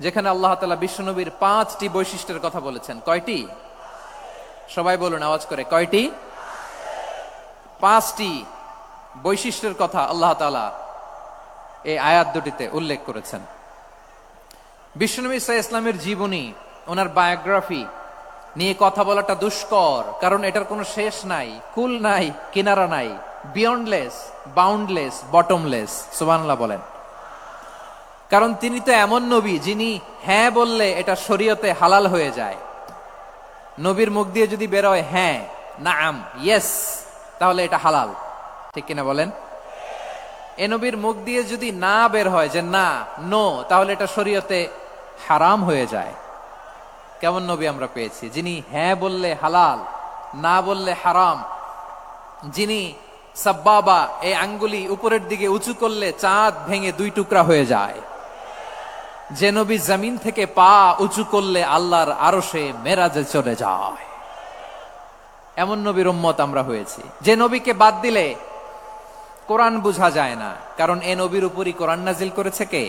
যেখানে আল্লাহ তাআলা বিশ্বনবীর 5টি বৈশিষ্ট্যের কথা বলেছেন। কয়টি? সবাই বলুন আওয়াজ করে, কয়টি? 5টি। বৈশিষ্ট্যের কথা আল্লাহ তাআলা এই আয়াত দুটিতে উল্লেখ করেছেন। বিশ্বনবী সাল্লাল্লাহু আলাইহি ইসলামের জীবনী, ওনার বায়োগ্রাফি নিয়ে কথা বলাটা দুষ্কর, কারণ এটার কোনো শেষ নাই, কুল নাই, কিনারা নাই, বিয়ন্ডলেস, বাউন্ডলেস, বটমলেস। সুবহানাল্লাহ বলেন। কারণ তিনি তো এমন নবী যিনি হ্যাঁ বললে এটা শরীয়তে হালাল হয়ে যায়। নবীর মুখ দিয়ে যদি বের হয় হ্যাঁ, নাম, ইয়েস, তাহলে এটা হালাল, ঠিক কিনা বলেন? এ নবীর মুখ দিয়ে যদি না বের হয় যে না, নো, তাহলে এটা শরীয়তে হারাম হয়ে যায়। কেমন নবী আমরা পেয়েছি, যিনি হ্যাঁ বললে হালাল, না বললে হারাম, যিনি সাব্বাবা, এই আঙ্গুলি উপরের দিকে উঁচু করলে চাঁদ ভেঙে 2 টুকরা হয়ে যায়, যে নবী জমিন থেকে পা উঁচু করলে আল্লাহর আরশে মেরাজে চলে যায়, এমন নবীর উম্মত আমরা হয়েছি। যে নবীকে বাদ দিলে কোরআন বোঝা যায় না, কারণ এ নবীর উপরই কোরআন নাজিল করেছে কে?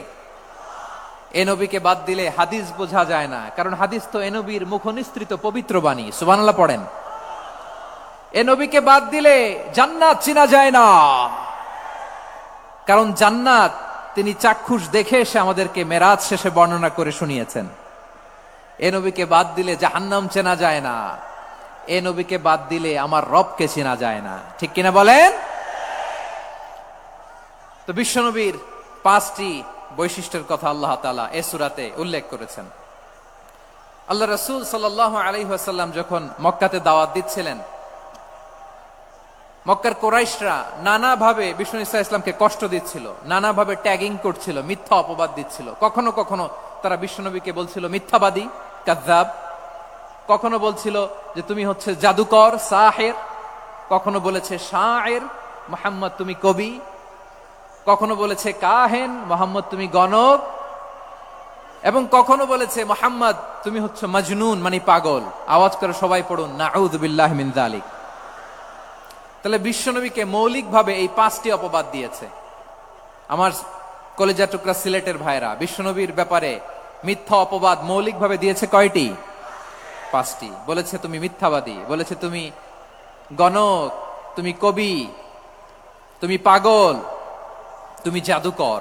এ নবীকে বাদ দিলে হাদিস বোঝা যায় না, কারণ হাদিস তো এ নবীর মুখনিসৃত পবিত্র বাণী। সুবহানাল্লাহ পড়েন। এ নবীকে বাদ দিলে জান্নাত চিনা যায় না, কারণ জান্নাত তিনি চাক্ষুষ দেখে এসে আমাদেরকে মেরাজ শেষে বর্ণনা করে শুনিয়েছেন। এ নবীকে বাদ দিলে জাহান্নাম চেনা যায় না, এ নবীকে বাদ দিলে আমার রবকে চেনা যায় না, ঠিক কিনা বলেন? তো বিশ্বনবীর 5টি বৈশিষ্ট্যের কথা আল্লাহ তাআলা এই সূরাতে উল্লেখ করেছেন। আল্লাহ রাসূল সাল্লাল্লাহু আলাইহি ওয়াসাল্লাম যখন মক্কাতে দাওয়াত দিচ্ছিলেন, মক্কার কুরাইশরা নানাভাবে বিষ্ণু ইসা ইসলামকে কষ্ট দিচ্ছিল, নানাভাবে ট্যাগিং করছিল, মিথ্যা অপবাদ দিচ্ছিল। কখনো কখনো তারা বিশ্বনবীকে বলছিল মিথ্যাবাদী, কাযযাব। কখনো বলছিল যে তুমি হচ্ছে জাদুকর, সাহির। কখনো বলেছে শায়ের, মুহাম্মদ তুমি কবি। কখনো বলেছে কাহেন, মুহাম্মদ তুমি গণক। এবং কখনো বলেছে মুহাম্মদ তুমি হচ্ছে মাজনুন, মানে পাগল। আওয়াজ করে সবাই পড়ুন নাউযু বিল্লাহি মিন যালিক। তাহলে বিশ্বনবীকে মৌলিকভাবে এই 5টি অপবাদ দিয়েছে। আমার কলেজা টুকরা সিলেটের ভাইরা, বিশ্বনবীর ব্যাপারে মিথ্যা অপবাদ মৌলিকভাবে দিয়েছে কয়টি? 5টি। বলেছে তুমি মিথ্যাবাদী, বলেছে তুমি গণক, তুমি কবি, তুমি পাগল, তুমি জাদুকর।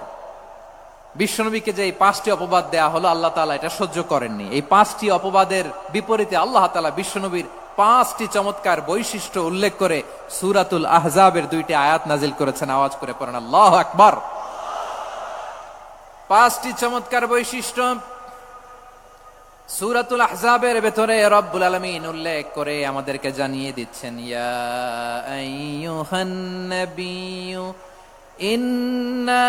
বিশ্বনবীকে যে এই 5টি অপবাদ দেয়া হলো, আল্লাহ তাআলা এটা সহ্য করেননি। এই 5টি অপবাদের বিপরীতে আল্লাহ তাআলা বিশ্বনবীর 5টি চমৎকার বৈশিষ্ট্য উল্লেখ করে সূরাতুল আহজাবের 2টি আয়াত নাজিল করেছেন। আওয়াজ করে পড়েন আল্লাহু আকবার। 5টি চমৎকার বৈশিষ্ট্য সূরাতুল আহজাবের ভেতরে রব্বুল আলামিন উল্লেখ করে আমাদেরকে জানিয়ে দিচ্ছেন, ইয়া আইয়ুহান নাবিয়্যু ইন্না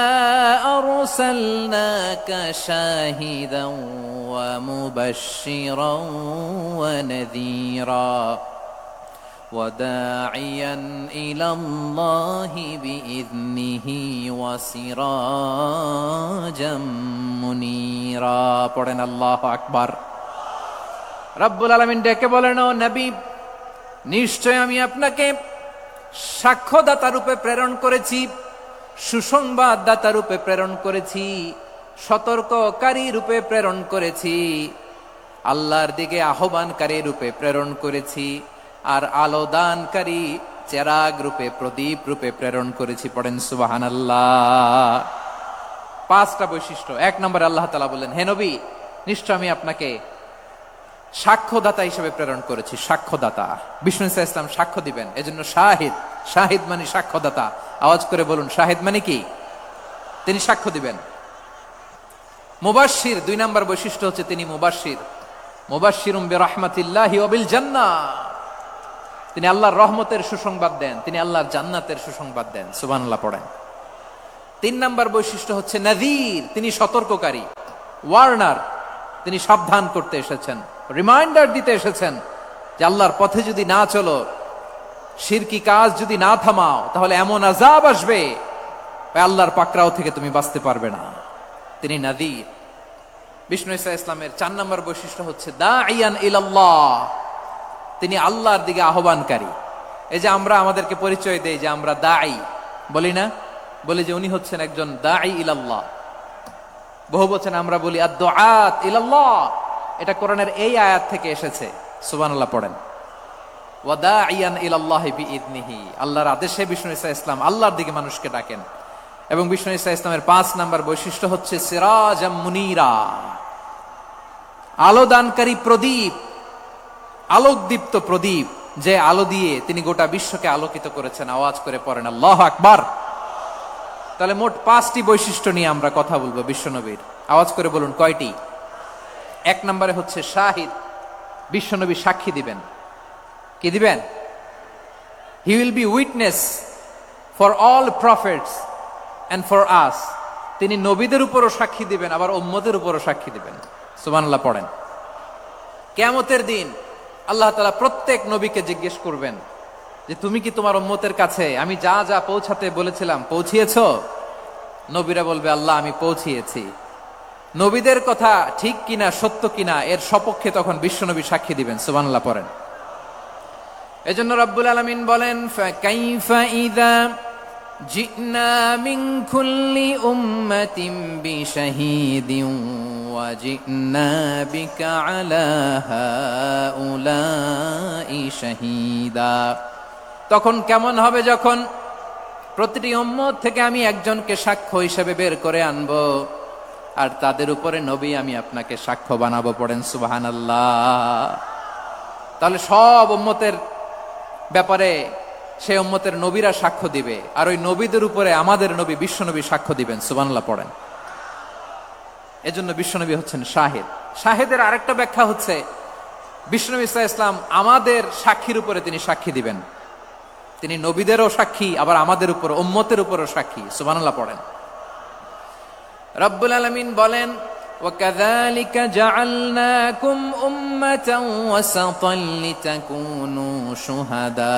আরসালনাকা শাহিদান ওয়া মুবাশশিরান ওয়া নাযীরা ওয়া দাঈয়ান ইলাল্লাহি বিইذনিহি ওয়া সিরাজাম মুনীরা। পড়েন আল্লাহু আকবার। রব্বুল আলামিন ডেকে বলেন, ও নবী, নিশ্চয় আমি আপনাকে সাক্ষ্যদাতা রূপে প্রেরণ করেছি, সুসংবাদদাতা রূপে প্রেরণ করেছি, সতর্ককারী রূপে প্রেরণ করেছি, আল্লাহর দিকে আহ্বানকারী রূপে প্রেরণ করেছি, আর আলো দানকারী চেরাগ রূপে, প্রদীপ রূপে প্রেরণ করেছি। পড়েন সুবহানাল্লাহ। 5টা বৈশিষ্ট্য। 1 নম্বরে আল্লাহ তাআলা বললেন, হে নবী, নিশ্চয় আমি আপনাকে সাক্ষ্যদাতা হিসেবে প্রেরণ করেছি। সাক্ষ্যদাতা, বিষ্ণু ইসা ইসলাম সাক্ষ্য দিবেন, এজন্য শাহিদ। শাহিদ মানে সাক্ষ্যদাতা। আওয়াজ করে বলুন, শাহিদ মানে কি? তিনি সাক্ষ্য দিবেন। মুবাশশির, 2 নম্বর বৈশিষ্ট্য হচ্ছে তিনি মুবাশশির। মুবাশশিরুম বিরাহমাতিল্লাহি ওয়া বিল জান্নাহ, তিনি আল্লাহর রহমতের সুসংবাদ দেন, তিনি আল্লাহর জান্নাতের সুসংবাদ দেন। সুবহানাল্লাহ পড়েন। 3 নম্বর বৈশিষ্ট্য হচ্ছে নাযীর, তিনি সতর্ককারী, ওয়ার্নার, তিনি সাবধান করতে এসেছেন, রিমাইন্ডার দিতে এসেছেন যে আল্লাহর পথে যদি না চলো, শিরকি কাজ যদি না থামাও, তাহলে এমন আযাব আসবে আল্লাহর পাকড়াও থেকে তুমি বাঁচতে পারবে না। তিনি নাযীর। বিষ্ণু ইসা ইসলামের 4 নম্বর বৈশিষ্ট্য হচ্ছে দাঈয়ান ইলাল্লাহ, তিনি আল্লাহর দিকে আহ্বানকারী। এই যে আমরা আমাদেরকে পরিচয় দেই যে আমরা দাঈ, বলি না? বলি যে উনি হচ্ছেন একজন দাঈ ইলাল্লাহ। বহুবচনে আমরা বলি আদ-দুআত ইলাল্লাহ। এটা কোরআনের এই আয়াত থেকে এসেছে। সুবহানাল্লাহ পড়েন। ওয়াদাইয়ান ইলাল্লাহি বিইذনিহি, আল্লাহর আদেশে বিষ্ণু ঈসা ইসলাম আল্লাহর দিকে মানুষকে ডাকেন। এবং বিষ্ণু ঈসা ইসলামের 5 নাম্বার বৈশিষ্ট্য হচ্ছে সিরাজাম মুনীরা, আলোদানকারী প্রদীপ, আলোকদীপ্ত প্রদীপ, যে আলো দিয়ে তিনি গোটা বিশ্বকে আলোকিত করেছেন। আওয়াজ করে পড়েন আল্লাহু আকবার। তাহলে মোট 5টি বৈশিষ্ট্য নিয়ে আমরা কথা বলবো বিশ্বনবীর। আওয়াজ করে বলুন কয়টি? 1 নম্বরে হচ্ছে শাহিদ, বিশ্বনবী সাক্ষী দিবেন। কি দিবেন? He will be witness for all prophets and for us. তিনি নবীদের উপরও সাক্ষী দিবেন, আবার উম্মতের উপরও সাক্ষী দিবেন। সুবহানাল্লাহ পড়েন। কিয়ামতের দিন আল্লাহ তাআলা প্রত্যেক নবীকে জিজ্ঞেস করবেন যে তুমি কি তোমার উম্মতের কাছে আমি যা যা পৌঁছাতে বলেছিলাম পৌঁছিয়েছো? নবীরা বলবে আল্লাহ আমি পৌঁছিয়েছি। নবীদের কথা ঠিক কিনা, সত্য কিনা, এর সপক্ষে তখন বিশ্বনবী সাক্ষী দিবেন। সুবহানাল্লাহ পড়েন। এজন্য রব্বুল আলামিন বলেন ফাকাইফা ইযা জিনা মিন কুল্লি উম্মাতিন বিশাহীদিন ওয়া জিনা বিকা আলা হাউলাই শাহীদা। তখন কেমন হবে যখন প্রতিটি উম্মত থেকে আমি একজনকে সাক্ষ্য হিসেবে বের করে আনবো, আর তাদের উপরে নবী আমি আপনাকে সাক্ষ্য বানাবো। পড়েন সুবহানাল্লাহ। তাহলে সব উম্মতের ব্যাপারে সে উম্মতের নবীরা সাক্ষ্য দিবে, আর ওই নবীদের উপরে আমাদের নবী বিশ্বনবী সাক্ষ্য দিবেন। সুবহানাল্লাহ পড়েন। এজন্য বিশ্বনবী হচ্ছেন শাহিদ। শাহিদের আরেকটা ব্যাখ্যা হচ্ছে বিশ্বনবী সাল্লাল্লাহু আলাইহি ওয়াসাল্লাম আমাদের সাক্ষীর উপরে তিনি সাক্ষী দিবেন। তিনি নবীদেরও সাক্ষী, আবার আমাদের উপর উম্মতের উপরও সাক্ষী। সুবহানাল্লাহ পড়েন। রব্বুল আলামিন বলেন وَكَذَلِكَ جَعَلْنَاكُمْ أُمَّةً وَسَطًا لِتَكُونُوا شُهَدَاءَ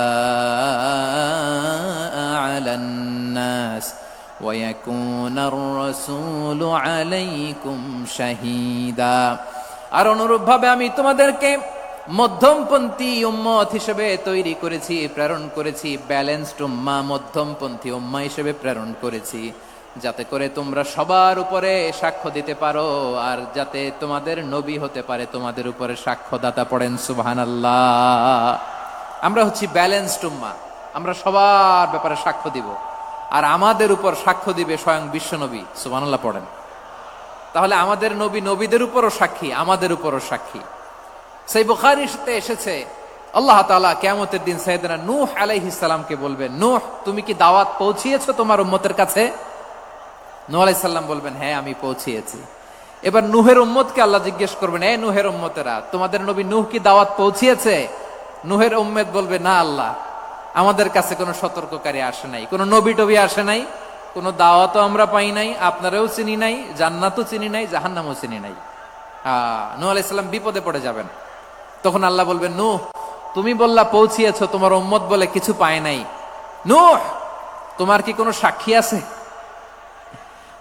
عَلَى النَّاسِ وَيَكُونَ الرَّسُولُ عَلَيْكُمْ شَهِيدًا। আর অনুরূপভাবে আমি তোমাদেরকে মধ্যমপন্থী উম্মত হিসেবে তৈরি করেছি, প্রেরণ করেছি। ব্যালেন্সড উম্মাহ, মধ্যমপন্থী উম্মাহ হিসেবে প্রেরণ করেছি, যাতে করে তোমরা সবার উপরে সাক্ষ্য দিতে পারো, আর যাতে তোমাদের নবী হতে পারে তোমাদের উপরে সাক্ষ্যদাতা। পড়েন সুবহানাল্লাহ। আমরা হচ্ছি ব্যালেন্সড উম্মাহ, আমরা সবার ব্যাপারে সাক্ষ্য দিব, আর আমাদের উপর সাক্ষ্য দিবে স্বয়ং বিশ্বনবী। সুবহানাল্লাহ পড়েন। তাহলে আমাদের নবী নবীদের উপরও সাক্ষী, আমাদের উপরও সাক্ষী। সেই বুখারীতে এসেছে আল্লাহ তাআলা কিয়ামতের দিন সাইয়েদনা নূহ আলাইহিস সালামকে বলবেন, নূহ তুমি কি দাওয়াত পৌঁছিয়েছো তোমার উম্মতের কাছে? নূহ আলাইহিস সালাম বলবেন হ্যাঁ আমি পৌঁছিয়েছি। এবার নূহের উম্মতকে আল্লাহ জিজ্ঞেস করবেন, এ নূহের উম্মতেরা তোমাদের নবী নূহ কি দাওয়াত পৌঁছিয়েছে? নূহের উম্মত বলবে না আল্লাহ, আমাদের কাছে কোনো সতর্ককারী আসে নাই, কোনো নবী টবি আসে নাই, কোনো দাওয়াতও আমরা পাই নাই, আপনারাও চিনি নাই, জান্নাতও চিনি নাই, জাহান্নামও চিনি নাই। নূহ আলাইহিস সালাম বিপদে পড়ে যাবেন। তখন আল্লাহ বলবেন নূহ তুমি বললা পৌঁছিয়েছো, তোমার উম্মত বলে কিছু পায় নাই। নূহ তোমার কি কোনো সাক্ষী আছে?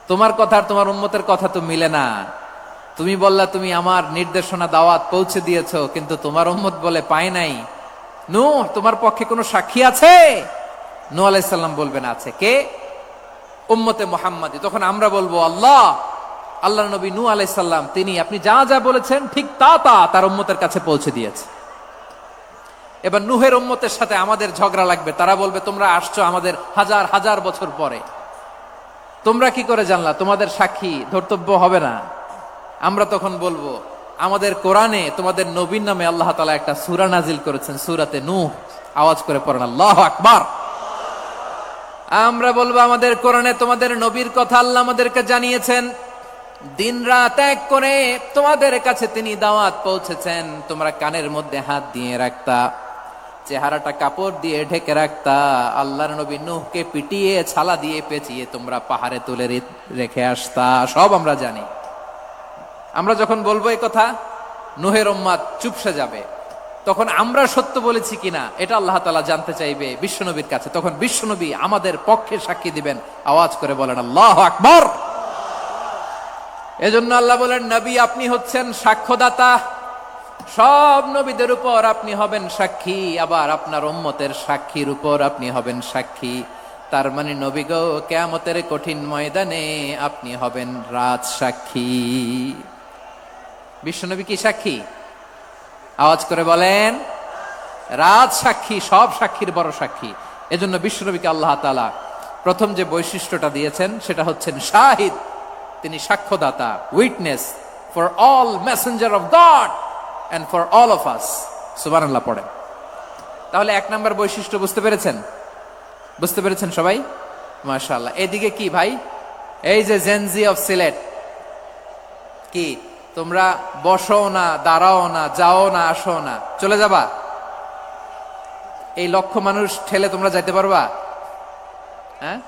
তোমার কথা আর তোমার উম্মতের কথা তো মিলে না। তুমি বললা তুমি আমার নির্দেশনা দাওয়াত পৌঁছে দিয়েছো, কিন্তু তোমার উম্মত বলে পায় নাই। নূহ তোমার পক্ষে কোনো সাক্ষী আছে? নূহ আলাইহিস সালাম বলবেন আছে। কে? উম্মতে মুহাম্মাদী। তখন আমরা বলবো আল্লাহ নবী নূহ আলাইহিস সালাম তিনি আপনি যা যা বলেছেন ঠিক তা তার উম্মতের কাছে পৌঁছে দিয়েছে। এবার নূহের উম্মতের সাথে আমাদের ঝগড়া লাগবে। তারা বলবে তোমরা আসছো আমাদের হাজার হাজার বছর পরে, তোমরা কি করে জানলা? তোমাদের সাক্ষী ধর্তব্য হবে না। আমরা তখন বলবো আমাদের কোরআনে তোমাদের নবীর নামে আল্লাহ তাআলা একটা সূরা নাজিল করেছেন, সূরাতে নূহ। আওয়াজ করে পড়েন আল্লাহু আকবার। আমরা বলবো আমাদের কোরআনে তোমাদের নবীর কথা আল্লাহ আমাদেরকে জানিয়েছেন, দিন রাত এক করে তোমাদের কাছে তিনি দাওয়াত পৌঁছেছেন। তোমরা কানের মধ্যে হাত দিয়ে রাখতা, চেহারাটা কাপড় দিয়ে ঢেকে রাখতা, আল্লাহর নবী নূহকে পিটিয়ে ছালা দিয়ে পেঁচিয়ে তোমরা পাহাড়ে তুলে রেখে আসতা। সব আমরা জানি। আমরা যখন বলবো এই কথা নূহের উম্মত চুপসে যাবে। তখন আমরা সত্য বলেছি কিনা এটা আল্লাহ তাআলা জানতে চাইবে বিশ্বনবীর কাছে। তখন বিশ্বনবী আমাদের পক্ষে সাক্ষী দিবেন। আওয়াজ করে বলেন আল্লাহু আকবার। এজন্য আল্লাহ বলেন নবী আপনি হচ্ছেন সাক্ষ্যদাতা, সব নবীদের উপর আপনি হবেন সাক্ষী, আবার আপনার উম্মতের সাক্ষীর উপর আপনি হবেন সাক্ষী। তার মানে নবী গো কিয়ামতের কঠিন ময়দানে আপনি হবেন রাজ সাক্ষী। বিশ্বনবী কি সাক্ষী? আওয়াজ করে বলেন রাজ সাক্ষী, সব সাক্ষীর বড় সাক্ষী। এজন্য বিশ্বনবীকে আল্লাহ তাআলা প্রথম যে বৈশিষ্ট্যটা দিয়েছেন সেটা হচ্ছেন শাহিদ। তিনি সাক্ষ্যদাতা, witness for all messenger of God and for all of us. সুবহানাল্লাহ পড়েন। তাহলে এক নাম্বার বৈশিষ্ট্য বুঝতে পেরেছেন? বুঝতে পেরেছেন সবাই? মাশাআল্লাহ। এদিকে কি ভাই, এই যে জেনজি অফ সিলেট, কি তোমরা বসো না, দাঁড়াও না, যাও না, আসো না, চলে যাবা? এই লক্ষ মানুষ ঠেলে তোমরা যাইতে পারবা? হ্যাঁ,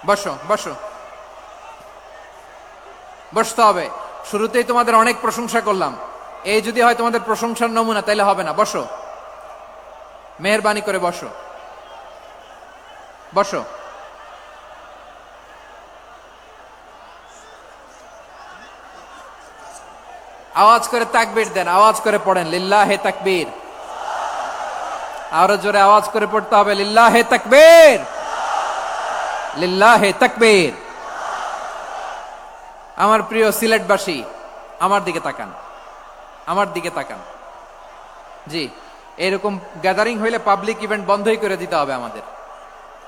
বসো বসো, বসতে হবে। শুরুতেই তোমাদের অনেক প্রশংসা করলাম, এই যদি হয় তোমাদের প্রশংসার নমুনা তাইলে হবে না। বসো, মেহেরবানি করে বসো, বসো। আওয়াজ করে তাকবীর দেন, আওয়াজ করে পড়েন লিল্লাহে তাকবীর। আরো জোরে আওয়াজ করে পড়তে হবে লিল্লাহে তাকবীর, লিল্লাহে তাকবীর। আমার প্রিয় সিলেটবাসী, আমার দিকে তাকান, আমার দিকে তাকান। জি, এরকম গ্যাদারিং হইলে পাবলিক ইভেন্ট বন্ধই করে দিতে হবে আমাদের।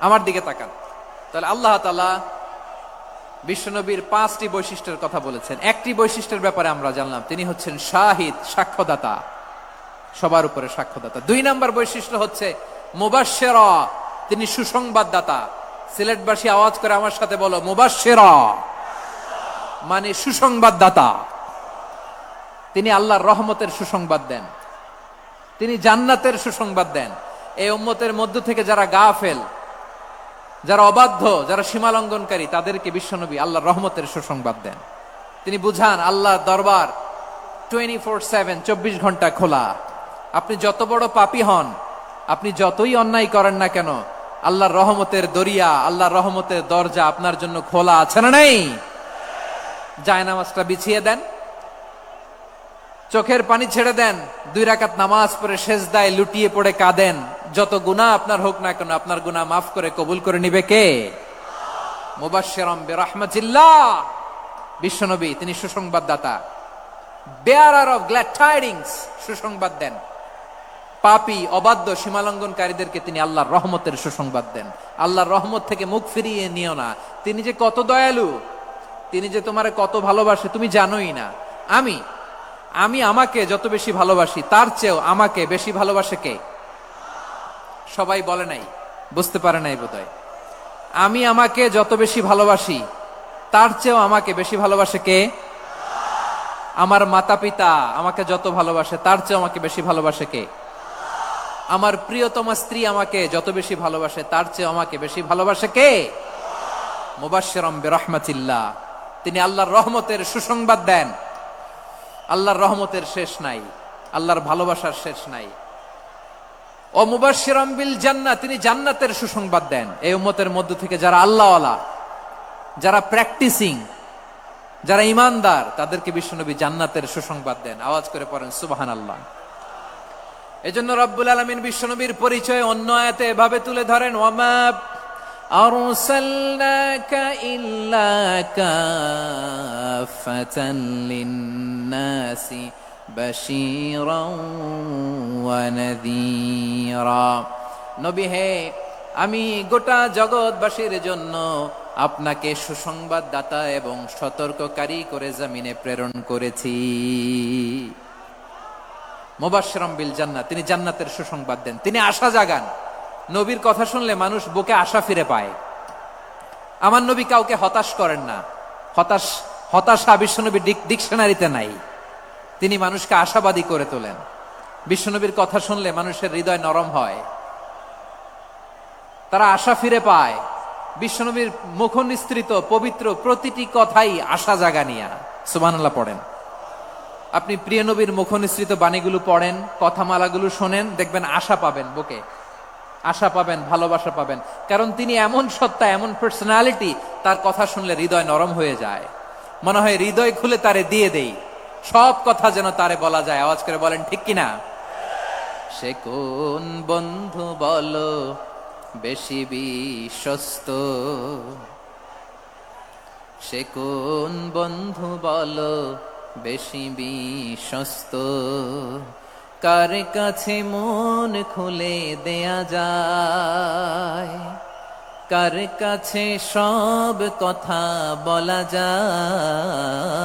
আমার দিকে তাকান। তাহলে আল্লাহ তাআলা বিশ্বনবীর 5টি বৈশিষ্ট্যের কথা বলেছেন। একটি বৈশিষ্ট্যের ব্যাপারে আমরা জানলাম, তিনি হচ্ছেন শাহিদ, সাক্ষ্যদাতা, সবার উপরে সাক্ষ্যদাতা। 2 নাম্বার বৈশিষ্ট্য হচ্ছে মুবাশশিরা, তিনি সুসংবাদদাতা। সিলেটবাসী আওয়াজ করে আমার সাথে বলো, মুবাশশিরা মানে সুসংবাদদাতা। তিনি আল্লাহর রহমতের সুসংবাদ দেন, তিনি জান্নাতের সুসংবাদ দেন। এই উম্মতের মধ্য থেকে যারা গাফেল, যারা অবাধ্য, যারা সীমালঙ্ঘনকারী, তাদেরকে বিশ্বনবী আল্লাহর রহমতের সুসংবাদ দেন। তিনি বুঝান আল্লাহর দরবার 24/7, 24 ঘন্টা খোলা। আপনি যত বড় পাপী হন, আপনি যতই অন্যায় করেন না কেন, আল্লাহর রহমতের দরিয়া, আল্লাহর রহমতের দরজা আপনার জন্য খোলা আছে না নেই? জায়নামাজটা বিছিয়ে দেন, চোখের পানি ছেড়ে দেন, 2 রাকাত নামাজ পড়ে সেজদায় লুটিয়ে পড়ে কাঁদেন। যত গুনাহ আপনার হোক না কেন, আপনার গুনাহ মাফ করে কবুল করে নিবে কে? মুবাশশিরাম বিরাহমাতিল্লাহ। বিশ্বনবী তিনি সুসংবাদদাতা, বেয়ারার অফ গ্ল্যাড টাইডিংস, সুসংবাদ দেন। পাপী, অবাধ্য, সীমালঙ্ঘনকারীদেরকে তিনি আল্লাহর রহমতের সুসংবাদ দেন। আল্লাহর রহমত থেকে মুখ ফিরিয়ে নিও না। তিনি যে কত দয়ালু, তিনি যে তোমারে কত ভালোবাসে তুমি জানোই না। আমি আমাকে যত বেশি ভালোবাসি, তার চেয়েও আমাকে বেশি ভালোবাসে কে? সবাই বলে নাই, বুঝতে পারে নাই বোধহয়। আমি আমাকে যত বেশি ভালোবাসি, তার চেয়েও আমাকে বেশি ভালোবাসে কে? আমার মাতা পিতা আমাকে যত ভালোবাসে, তার চেয়েও আমাকে বেশি ভালোবাসে কে? আমার প্রিয়তমা স্ত্রী আমাকে যত বেশি ভালোবাসে, তার চেয়েও আমাকে বেশি ভালোবাসে কে? মুবাশশিরাম বিরাহমাতিল্লাহ, তিনি আল্লাহর রহমতের সুসংবাদ দেন। আল্লাহর রহমতের শেষ নাই, আল্লাহর ভালোবাসার শেষ নাই। ও মুবাশশিরাম বিল জান্নাহ, তিনি জান্নাতের সুসংবাদ দেন। এই উম্মতের মধ্য থেকে যারা আল্লাহওয়ালা, যারা প্র্যাকটিসিং, যারা ইমানদার, তাদেরকে বিশ্বনবী জান্নাতের সুসংবাদ দেন। আওয়াজ করে পড়েন সুবহানাল্লাহ। এজন্য রব্বুল আলামিন বিশ্বনবীর পরিচয় অন্য আয়াতে এভাবে তুলে ধরেন, ওয়ামা আরসালনাকা ইল্লা কাফাতান লিন্নাসি বাশীরাও ওয়া নাযীরা। নবী হে, আমি গোটা জগৎবাসীর জন্য আপনাকে সুসংবাদদাতা এবং সতর্ককারী করে জমিনে প্রেরণ করেছি। মুবাশশিরাম বিল জান্নাহ, তিনি জান্নাতের সুসংবাদ দেন, তিনি আশা জাগান। নবীর কথা শুনলে মানুষ বুকে আশা ফিরে পায়। আমার নবী কাউকে হতাশ করেন না। হতাশা বিশ্বনবীর ডিকশনারিতে নাই। তিনি মানুষকে আশাবাদী করে তোলেন। বিশ্বনবীর কথা শুনলে মানুষের হৃদয় নরম হয়, তারা আশা ফিরে পায়। বিশ্বনবীর মুখ নিঃসৃত পবিত্র প্রতিটি কথাই আশা জাগানিয়া। সুবহানাল্লাহ পড়েন। আপনি প্রিয় নবীর মুখ নিঃসৃত বাণীগুলো পড়েন, কথামালাগুলো শোনেন, দেখবেন আশা পাবেন, বুকে আশা পাবেন, ভালোবাসা পাবেন। কারণ তিনি এমন সত্তা, এমন পার্সোনালিটি, তার কথা শুনলে হৃদয় নরম হয়ে যায়। মনে হয় হৃদয় খুলে তারে দিয়ে দেই, সব কথা যেন তারে বলা যায়। আওয়াজ করে বলেন ঠিক কিনা? সে কোন বন্ধু বলো বেশি বিশ্বস্ত, সে কোন বন্ধু বলো বেশি বিশ্বস্ত, কার কাছে মন খুলে দেয়া যায়, কার কাছে সব কথা বলা যায়,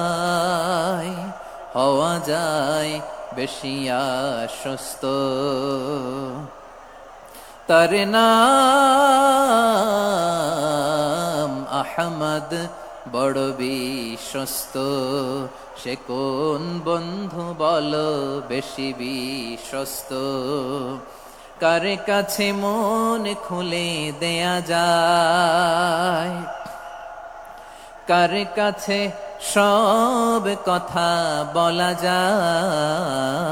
হওয়া যায় বেশি আশ্বস্ত। তার নাম আহমদ, বড় বিশ্বস্ত। সে কোন বন্ধু বলো বেশি বিশ্বস্ত, কার কাছে মন খুলে দেয়া যায়, কার কাছে সব কথা বলা যায়,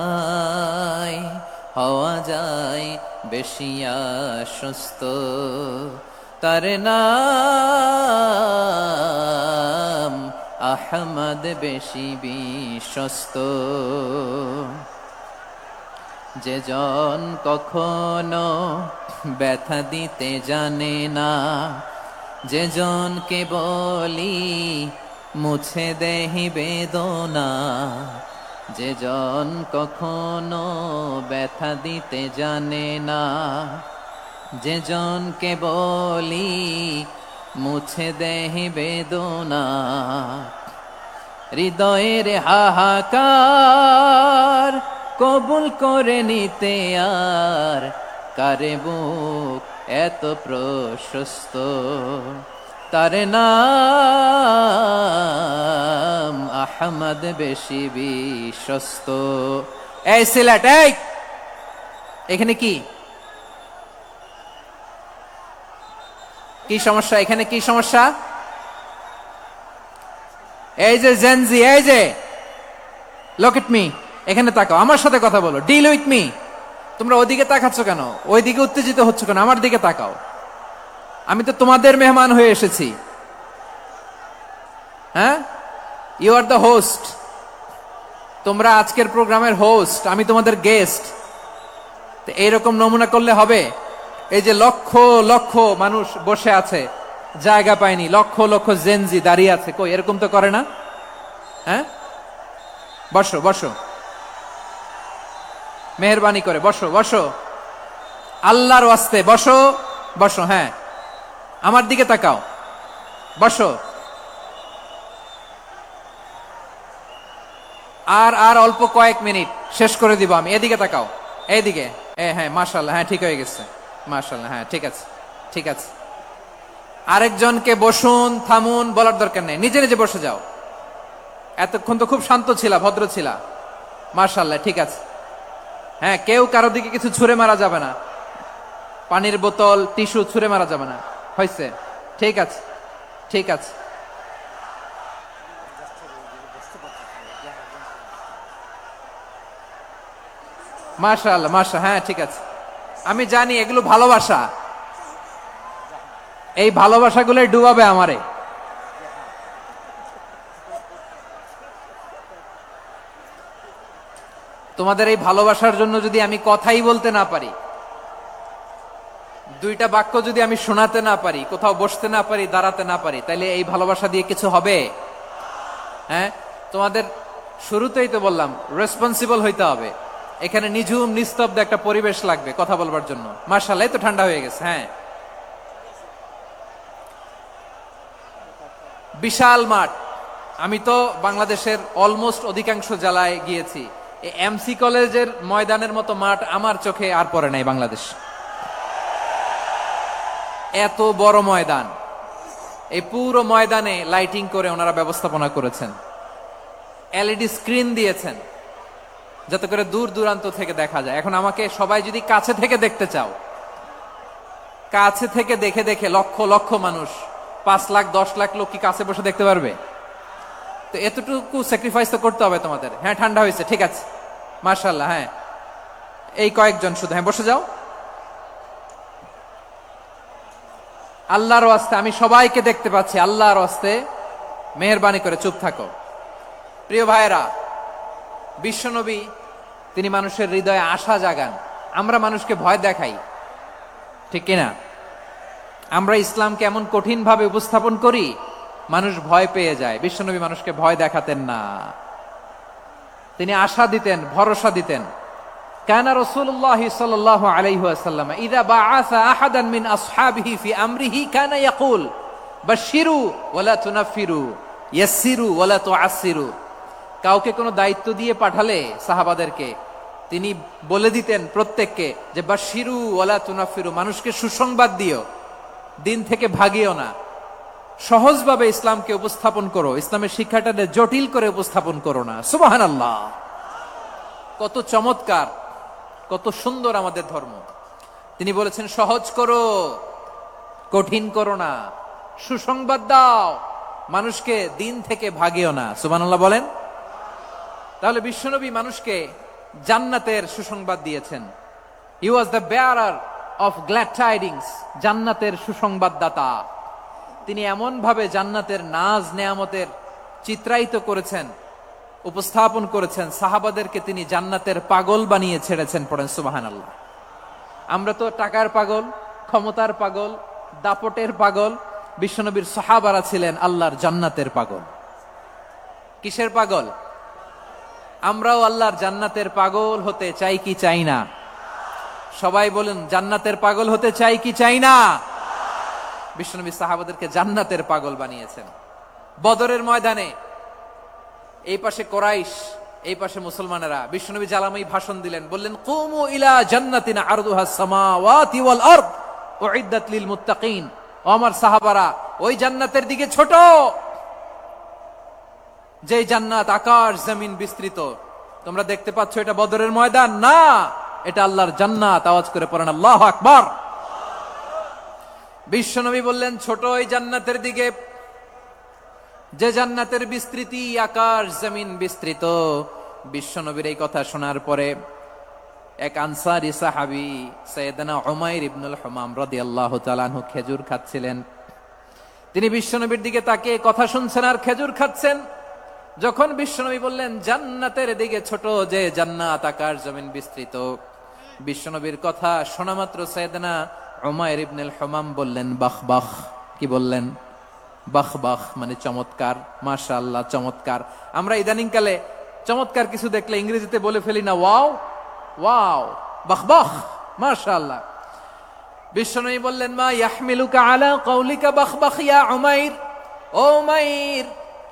হওয়া যায় বেশি আশ্বস্ত। তার নাম আহমদ, বেশি বিশ্বস্ত। যে জন কখনো ব্যথা দিতে জানে না, যে জনকে বলি মুছে দেহি বেদনা, যে জন কখনো ব্যথা দিতে জানে না, যে জনকে বলি মুছে দেহি বেদনা, হৃদয়ের হাহাকার কবুল করে নিতে আর কারে বুক এত প্রশস্ত। তার নাম আহমদ, বেশি বিশ্বস্ত। এই সিলেট, এই এখানে কি কি সমস্যা? এখানে কি সমস্যা? এই যে জেনজি, এই যে লুক এট মি, এখানে তাকাও, আমার সাথে কথা বলো, ডিল উইথ মি। তোমরা ওইদিকে তাকাচ্ছ কেন? ওইদিকে উত্তেজিত হচ্ছ কেন? আমার দিকে তাকাও। আমি তো তোমাদের মেহমান হয়ে এসেছি। হ্যাঁ, ইউ আর দ্য হোস্ট। তোমরা আজকের প্রোগ্রামের হোস্ট, আমি তোমাদের গেস্ট। তো এইরকম নমুনা করলে হবে? এই যে লক্ষ লক্ষ মানুষ বসে আছে, জায়গা পায়নি, লক্ষ লক্ষ জেনজি দাঁড়িয়ে আছে, কই এরকম তো করে না? হ্যাঁ, বসো বসো, মেহরবানি করে বসো বসো, আল্লাহর ওয়াস্তে বসো বসো। হ্যাঁ, আমার দিকে তাকাও, বসো। আর আর অল্প কয়েক মিনিট, শেষ করে দিব আমি। এদিকে তাকাও, এইদিকে। হ্যাঁ, মাশাআল্লাহ, হ্যাঁ ঠিক হয়ে গেছে, মাশাআল্লাহ, হ্যাঁ ঠিক আছে, ঠিক আছে। আরেকজনকে বসুন, থামুন বলার দরকার নেই, নিজে নিজে বসে যাও। এতক্ষণ তো খুব শান্ত ছিলা, ভদ্র ছিলা, মাশাআল্লাহ, ঠিক আছে। হ্যাঁ, কেউ কারো দিকে কিছু ছুঁড়ে মারা যাবে না, পানির বোতল, টিস্যু ছুঁড়ে মারা যাবে না, হয়েছে? ঠিক আছে, ঠিক আছে। মাশাআল্লাহ, মাশাআল্লাহ, হ্যাঁ ঠিক আছে। আমি জানি এগুলো ভালোবাসা, এই ভালোবাসাগুলোই ডুবাবে আমারে। তোমাদের এই ভালোবাসার জন্য যদি আমি কথাই বলতে না পারি, দুইটা বাক্য যদি আমি শোনাতে না পারি, কোথাও বসতে না পারি, দাঁড়াতে না পারি, তাইলে এই ভালোবাসা দিয়ে কিছু হবে? হ্যাঁ, তোমাদের শুরুতেই তো বললাম রেসপন্সিবল হইতে হবে। এখানে নিঝুম নিস্তব্ধ একটা পরিবেশ লাগবে কথা বলবার জন্য। মাশাআল্লাহ, এই তো ঠান্ডা হয়ে গেছে। হ্যাঁ, বিশাল মাঠ। আমি তো বাংলাদেশের অলমোস্ট অধিকাংশ জেলায় গিয়েছি, এই এমসি কলেজের ময়দানের মতো মাঠ আমার চোখে আর পড়ে নাই বাংলাদেশ। এত বড় ময়দান, এই পুরো ময়দানে লাইটিং করে ওনারা ব্যবস্থাপনা করেছেন, এলইডি স্ক্রিন দিয়েছেন যাতে করে দূর দূরান্ত থেকে দেখা যায়। এখন আমাকে সবাই যদি কাছে থেকে দেখতে চাও, কাছে থেকে দেখে দেখে লক্ষ লক্ষ মানুষ, 5 লাখ 10 লাখ লোক কি কাছে বসে দেখতে পারবে? তো এতটুকু স্যাক্রিফাইস তো করতে হবে তোমাদের। হ্যাঁ, ঠান্ডা হয়েছে, ঠিক আছে, মাশাআল্লাহ। হ্যাঁ, এই কয়েকজন শুধু, হ্যাঁ বসে যাও। আল্লাহর ওয়াস্তে আমি সবাইকে দেখতে পাচ্ছি, আল্লাহর ওয়াস্তে মেহেরবানি করে চুপ থাকো। প্রিয় ভাইয়েরা, বিশ্বনবী তিনি মানুষের হৃদয়ে আশা জাগান। আমরা মানুষকে ভয় দেখাই, ঠিক কিনা? আমরা ইসলামকে এমন কঠিন ভাবে উপস্থাপন করি, মানুষ ভয় পেয়ে যায়। বিশ্বনবী মানুষকে ভয় দেখাতেন না। তিনি আশা দিতেন, ভরসা দিতেন। কানা রাসূলুল্লাহ সাল্লাল্লাহু আলাইহি ওয়াসাল্লাম ইযা বাআসা আহাদান মিন আসহাবিহি ফি আমরিহি কানা ইয়াকুল বাশশিরু ওয়ালা তুনাফিরু ইয়াসসিরু ওয়ালা তুআসসিরু। কাউকে কোনো দায়িত্ব দিয়ে পাঠালে সাহাবাদেরকে তিনি বলে দিতেন প্রত্যেককে যে বাশশিরু ওয়ালা তুনাফিরু, মানুষকে সুসংবাদ দিও, দিন থেকে ভাগিও না, সহজভাবে ইসলামকে উপস্থাপন করো, ইসলামের শিক্ষাটাকে জটিল করে উপস্থাপন করো না। সুবহানাল্লাহ, কত চমৎকার, কত সুন্দর আমাদের ধর্ম। তিনি বলেছেন সহজ করো, কঠিন করো না, সুসংবাদ দাও, মানুষকে দিন থেকে ভাগিও না। সুবহানাল্লাহ বলেন। তাহলে বিশ্বনবী মানুষকে জান্নাতের সুসংবাদ দিয়েছেন। He was the bearer of glad tidings, জান্নাতের সুসংবাদদাতা। তিনি এমন ভাবে জান্নাতের নাজ নেয়ামতের চিত্রায়িত করেছেন, উপস্থাপন করেছেন, সাহাবাদেরকে তিনি জান্নাতের পাগল বানিয়ে ছেড়েছেন। পড়েন সুবহানাল্লাহ। আমরা তো টাকার পাগল, ক্ষমতার পাগল, দাপটের পাগল। বিশ্বনবীর সাহাবারা ছিলেন আল্লাহর জান্নাতের পাগল। কিসের পাগল? আমরাও আল্লাহর জান্নাতের পাগল হতে চাই কি চাই না? সবাই বলেন, জান্নাতের পাগল হতে চাই কি চাই না? বিশ্বনবী সাহাবাদেরকে জান্নাতের পাগল বানিয়েছেন। বদরের ময়দানে এই পাশে কোরাইশ, এই পাশে মুসলমানেরা। বিশ্বনবী জালামাই ভাষণ দিলেন, বললেন কুমু ইলা জান্নাতিন আরদুহাস সামাওয়াতি ওয়াল আরদ উইদ্দাত লিল মুত্তাকিন। ও আমার সাহাবারা, ওই জান্নাতের দিকে ছোট, যে জান্নাত আকাশ জমিন বিস্তৃত। তোমরা দেখতে পাচ্ছ এটা বদরের ময়দান না, এটা আল্লাহর জান্নাত। আওয়াজ করে পড়েন আল্লাহু আকবার। বিশ্বনবী বললেন ছোট ওই জান্নাতের দিকে, যে জান্নাতের বিস্তৃতি আকাশ জমিন বিস্তৃত। বিশ্বনবীর এই কথা শোনার পরে এক আনসারী সাহাবী সাইয়েদনা উমাইর ইবনুল হুমাম রাদিয়াল্লাহু তাআলা আনহু খেজুর খাচ্ছিলেন। তিনি বিশ্বনবীর দিকে তাকিয়ে কথা শুনছেন আর খেজুর খাচ্ছেন। যখন বিশ্বনবী বললেন জান্নাতের দিকে ছোট, যে জান্নাত আকাশ জমিন বিস্তৃত, বিশ্বনবীর কথা শোনা মাত্র সাইয়েদনা উমাইর ইবনুল হুমাম বললেন বাহ বাহ। কি বললেন? বাহ বাহ, মানে চমৎকার, মাশাআল্লাহ, চমৎকার। আমরা ইদানিং কালে চমৎকার কিছু দেখলে ইংরেজিতে বলে ফেলি না ওয়াও ওয়াও, বাহ বাহ, মাশাআল্লাহ। বিশ্বনবী বললেন মা ইয়াহমিলুকা আলা কাউলিকা বাহ বাহ ইয়া উমাইর। ও উমাইর,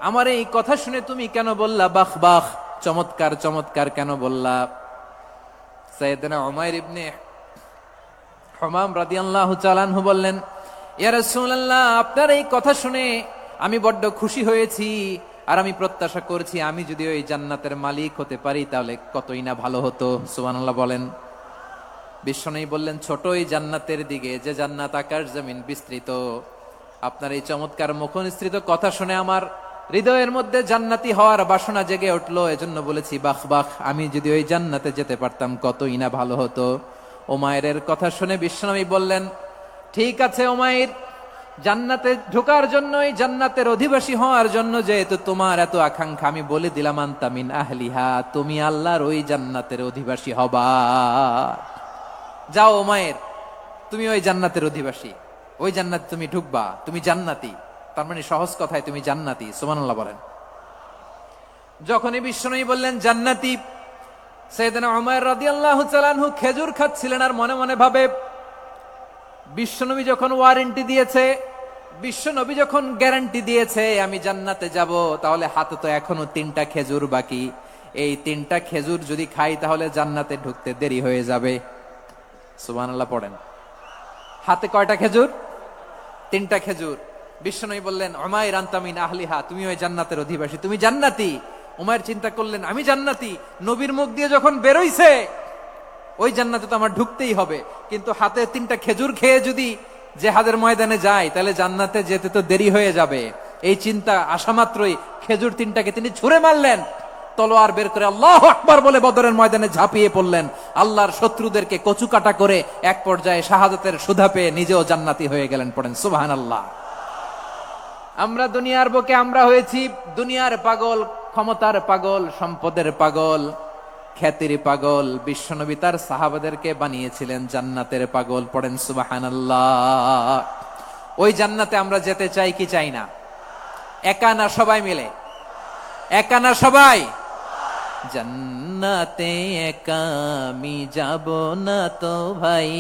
আমার এই কথা শুনে তুমি কেন বললা বাহ বাহ, চমৎকার চমৎকার কেন বললা? সাইয়েদনা উমাইর ইবনে হুমাম রাদিয়াল্লাহু তাআলা আনহু বললেন ইয়া রাসূলুল্লাহ, আপনার এই কথা শুনে আমি বড্ড খুশি হয়েছি, আর আমি প্রত্যাশা করছি আমি যদি ওই জান্নাতের মালিক হতে পারি তাহলে কতই না ভালো হতো। সুবহানাল্লাহ বলেন। বিশ্বনবী বললেন ছোট এই জান্নাতের দিকে, যে জান্নাত আকাশ জমিন বিস্তৃত। আপনার এই চমৎকার মুখনিসৃত কথা শুনে আমার হৃদয়ের মধ্যে জান্নাতি হওয়ার বাসনা জেগে উঠলো, এজন্য বলেছি বাহ বাহ, আমি যদি ওই জান্নাতে যেতে পারতাম কতই না ভালো হতো। উমাইরের কথা শুনে বিশ্বনবী বললেন ঠিক আছে উমাইর, জান্নাতে ঢোকার জন্য, এই জান্নাতের অধিবাসী হওয়ার জন্য যেহেতু তোমার এত আকাঙ্ক্ষা, আমি বলে দিলাম আনতা মিন আহলিহা, তুমি আল্লাহর ওই জান্নাতের অধিবাসী হবা। যাও উমাইর, তুমি ওই জান্নাতের অধিবাসী, ওই জান্নাতে তুমি ঢুকবা, তুমি জান্নাতি। তার মানে সহজ কথায় তুমি জান্নাতি। সুবহানাল্লাহ বলেন। যখনই বিশ্বনবী বললেন জান্নাতি, সাইয়েদনা উমাইর রাদিয়াল্লাহু তাআলা আনহু খেজুর খাচ্ছিলেন আর মনে মনে ভাবে বিশ্বনবী যখন ওয়ারেন্টি দিয়েছে, বিশ্বনবী যখন গ্যারান্টি দিয়েছে আমি জান্নাতে যাব, তাহলে হাতে তো এখনো 3টা খেজুর বাকি। এই 3টা খেজুর যদি খাই তাহলে জান্নাতে ঢুকতে দেরি হয়ে যাবে। সুবহানাল্লাহ পড়েন। হাতে কয়টা খেজুর? 3টা খেজুর। বিশ্বনবী বললেন উমাইর আনতা মিন আহলিহা, তুমি ওই জান্নাতের অধিবাসী, তুমি জান্নাতি। উমাইর চিন্তা করলেন আমি জান্নাতি, নবীর মুখ দিয়ে যখন বেরোইছে ওই জান্নাতে তো আমার ঢুকতেই হবে, কিন্তু হাতে 3টা খেজুর খেয়ে যদি জিহাদের ময়দানে যায় তাহলে জান্নাতে যেতে তো দেরি হয়ে যাবে। এই চিন্তা আসা মাত্রই খেজুর 3টাকে তিনি ছুঁড়ে মারলেন, তলোয়ার বের করে আল্লাহু আকবার বলে বদরের ময়দানে ঝাঁপিয়ে পড়লেন। আল্লাহর শত্রুদেরকে কচুকাটা করে এক পর্যায়ে শাহাদাতের সুধা পেয়ে নিজেও জান্নাতি হয়ে গেলেন। পড়েন সুবহানাল্লাহ। আমরা দুনিয়ার বুকে আমরা হয়েছি দুনিয়ার পাগল, ক্ষমতার পাগল, সম্পদের পাগল, খ্যাতির পাগল। বিশ্বনবী তার সাহাবাদেরকে বানিয়েছিলেন জান্নাতের পাগল। পড়েন সুবহানাল্লাহ। ওই জান্নাতে আমরা যেতে চাই কি চাই না? একা না সবাই মিলে? একা না সবাই? জান্নাতে একা আমি যাব না তো ভাই,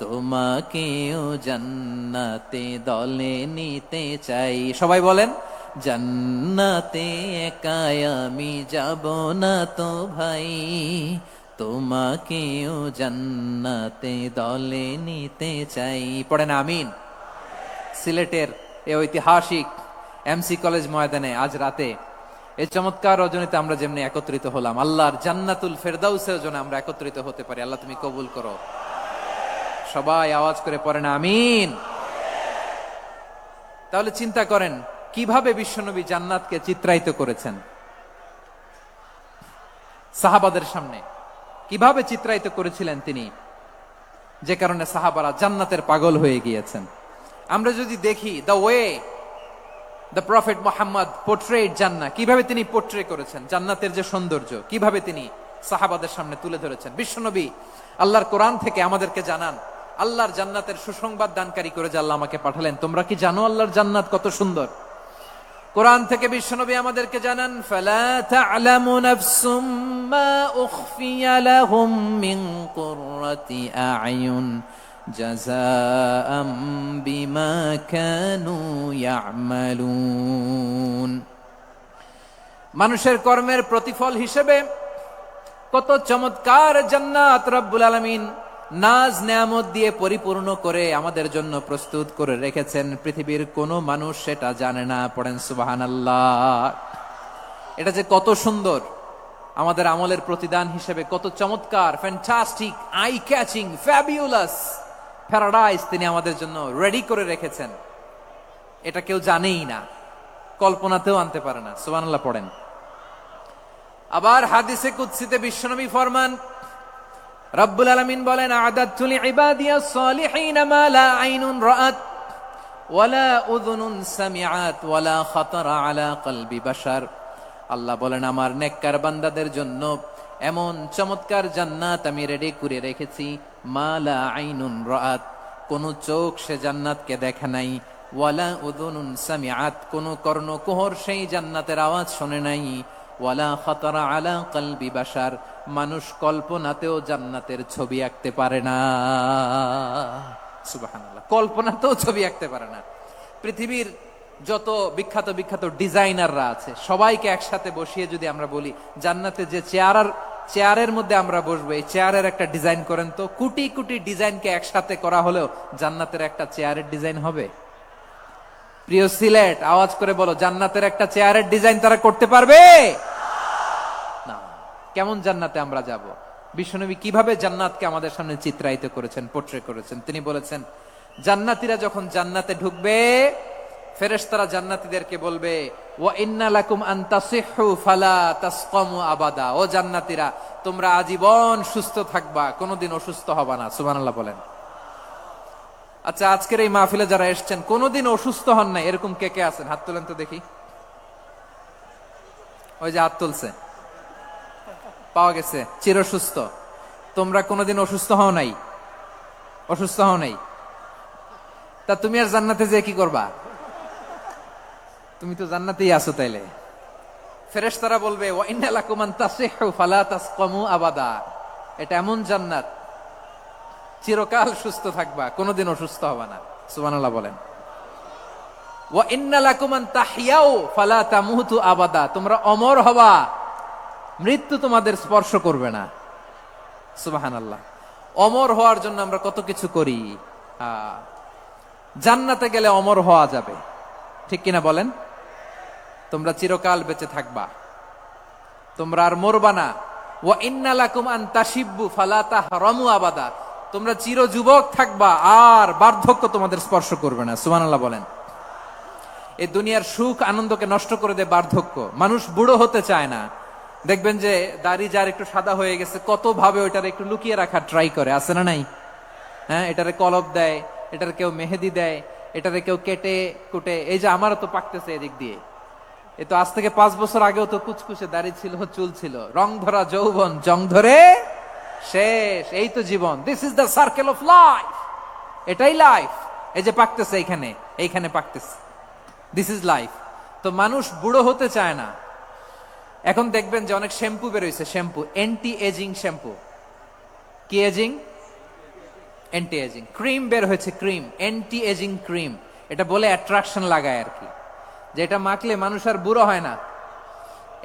তোমাকেও জান্নাতে দলে নিতে চাই। সবাই বলেন, জান্নাতে একা আমি যাব না তো ভাই, তোমাকেও জান্নাতে দলে নিতে চাই। পড়েন আমিন। সিলেটের এই ঐতিহাসিক এমসি কলেজ ময়দানে আজ রাতে এই চমৎকার রজনীতে আমরা যেমনি একত্রিত হলাম, আল্লাহর জান্নাতুল ফেরদাউসের জন্য আমরা একত্রিত হতে পারি। আল্লাহ তুমি কবুল করো। সবাই আওয়াজ করে পড়েন আমিন। তাহলে চিন্তা করেন কিভাবে বিশ্বনবী জান্নাতকে চিত্রায়িত করেছেন সাহাবাদের সামনে, কিভাবে চিত্রায়িত করেছিলেন তিনি, যে কারণে সাহাবারা জান্নাতের পাগল হয়ে গিয়েছেন। আমরা যদি দেখি the way the prophet Muhammad portrait জান্নাত, কিভাবে তিনি পোর্ট্রে করেছেন জান্নাতের যে সৌন্দর্য, কিভাবে তিনি সাহাবাদের সামনে তুলে ধরেছেন। বিশ্বনবী আল্লাহর কোরআন থেকে আমাদেরকে জানান আল্লাহর জান্নাতের সুসংবাদ দানকারী করে যে আল্লাহ আমাকে পাঠালেন। তোমরা কি জানো আল্লাহর জান্নাত কত সুন্দর? কোরআন থেকে বিশ্বনবী আমাদেরকে জানান, ফালা তা'লামু নাফসুম মা উখফিয়া লাহুম মিন কুররাতি আ'য়ুন জাযাআম বিমা কানু ইয়া'মালুন। মানুষের কর্মের প্রতিফল হিসেবে কত চমৎকার জান্নাত রব্বুল আলামিন নাজ নেয়ামত দিয়ে পরিপূর্ণ করে আমাদের জন্য প্রস্তুত করে রেখেছেন। পৃথিবীর কোনো মানুষ সেটা জানে না। পড়েন সুবহানাল্লাহ। এটা যে কত সুন্দর, আমাদের আমলের প্রতিদান হিসেবে কত চমৎকার, fantastic, eye catching, fabulous paradise তিনি আমাদের জন্য রেডি করে রেখেছেন। এটা কেউ জানেই না, কল্পনাতেও আনতে পারে না। সুবহানাল্লাহ পড়েন। আবার হাদিসে কুদসিতে বিশ্বনবী ফরমান, রব্বুল আলামিন বলেন, আ'দাদতু লিইবাদিয়াস সালিহিন মা লা আইনুন রাআত ওয়ালা উযুনুন সামিআত ওয়ালা খাতারা আলা কলবি বাশার। আল্লাহ বলেন, আমার নেককার বান্দাদের জন্য এমন চমৎকার জান্নাত আমি রেডি করে রেখেছি, মা লা আইনুন রাআত, কোন চোখ সে জান্নাতকে দেখে নাই, ওয়ালা উযুনুন সামিআত, কোন কর্ণকুহর সেই জান্নাতের আওয়াজ শুনে নাই, ওয়ালা খাতারা আলা কলবি বাশার, মানুষ কল্পনাতেও জান্নাতের ছবি আঁকতে পারে না। সুবহানাল্লাহ, কল্পনাতেও ছবি আঁকতে পারে না। পৃথিবীর যত বিখ্যাত বিখ্যাত ডিজাইনাররা আছে সবাইকে একসাথে বসিয়ে যদি আমরা বলি জান্নাতে যে চেয়ারের মধ্যে আমরা বসবো, এই চেয়ারের একটা ডিজাইন করেন তো, কোটি কোটি ডিজাইনকে একসাথে করা হলেও জান্নাতের একটা চেয়ারের ডিজাইন হবে? প্রিয় সিলেট, আওয়াজ করে বলো, জান্নাতের একটা চেয়ারের ডিজাইন তারা করতে পারবে না। কেমন জান্নাতে আমরা যাব? বিশ্বনবী কিভাবে জান্নাতকে আমাদের সামনে চিত্রায়িত করেছেন, পোর্ট্রে করেছেন। তিনি বলেছেন, জান্নাতীরা যখন জান্নাতে ঢুকবে, ফেরেশতারা জান্নাতীদেরকে বলবে, ওয়া ইন্না লাকুম আন তাসিহু ফালা তাসকামু আবাদা। ও জান্নাতীরা, তোমরা আজীবন সুস্থ থাকবা, কোনোদিন অসুস্থ হবা না। সুবহানাল্লাহ বলেন। আচ্ছা, আজকের এই মাহফিলে যারা এসেছেন কোনোদিন অসুস্থ হন নাই, এরকম কে কে আছেন? হাত তোলেন তো দেখি। ওই যে হাত তুলছে, পাওয়া গেছে, চির সুস্থ। তোমরা কোনোদিন অসুস্থ হও নাই? অসুস্থ হও নাই? তা তুমি আর জান্নাতে যে কি করবা? তুমি তো জান্নাতেই আছো। তাইলে ফেরেশতারা বলবে, ওয়া ইন্না লাকুম আন তাসিহু ফালা তাসকামু আবাদা। এটা এমন জান্নাত, চিরকাল সুস্থ থাকবা, কোনোদিন অসুস্থ হবা না। সুবহানাল্লাহ বলেন। ওয়া ইন্না লাকুম আন তাহইয়াউ ফালা তামুতু আবাদা। তোমরা অমর হবা, মৃত্যু তোমাদের স্পর্শ করবে না। সুবহানাল্লাহ। অমর হওয়ার জন্য আমরা কত কিছু করি। জান্নাতে গেলে অমর হওয়া যাবে, ঠিক কিনা বলেন? তোমরা চিরকাল বেঁচে থাকবা, তোমরা আর মরবা না। ওয়া ইন্না লাকুম আন তাশিব্বু ফালা তাহরামু আবাদা। তোমরা চির যুবক থাকবা, আর বার্ধক্য তোমাদের স্পর্শ করবে না। সুবহানাল্লাহ বলেন। এই দুনিয়ার সুখ আনন্দকে নষ্ট করে দেয় বার্ধক্য। মানুষ বুড়ো হতে চায় না। দেখবেন যে দাড়ি যার একটু সাদা হয়ে গেছে, কত ভাবে ওইটার একটু লুকিয়ে রাখার ট্রাই করে, আছে না নাই? হ্যাঁ, এটারে কলপ দেয়, এটার কেউ মেহেদি দেয়, এটারে কেউ কেটে কুটে। এই যে আমারও তো পাকতেছে এদিক দিয়ে, এ তো আজ থেকে 5 বছর আগেও তো কুচকুচে দাড়ি ছিল, চুল ছিল, রং ধরা যৌবন, জং ধরে শেষ। এই তো জীবন। This is the circle of life. এটাই লাইফ। এই যে পাকতেছে এইখানে পাকতেছে, দিস ইজ লাইফ। তো মানুষ বুড়ো হতে চায় না। এখন দেখবেন যে অনেক শ্যাম্পু বেরোইছে, শ্যাম্পু অ্যান্টি এজিং শ্যাম্পু। কি এজিং? Anti aging. ক্রিম বের হয়েছে, ক্রিম অ্যান্টি এজিং ক্রিম। এটা বলে অ্যাট্রাকশন লাগায় আর কি, যে এটা মাখলে মানুষ আর বুড়ো হয় না,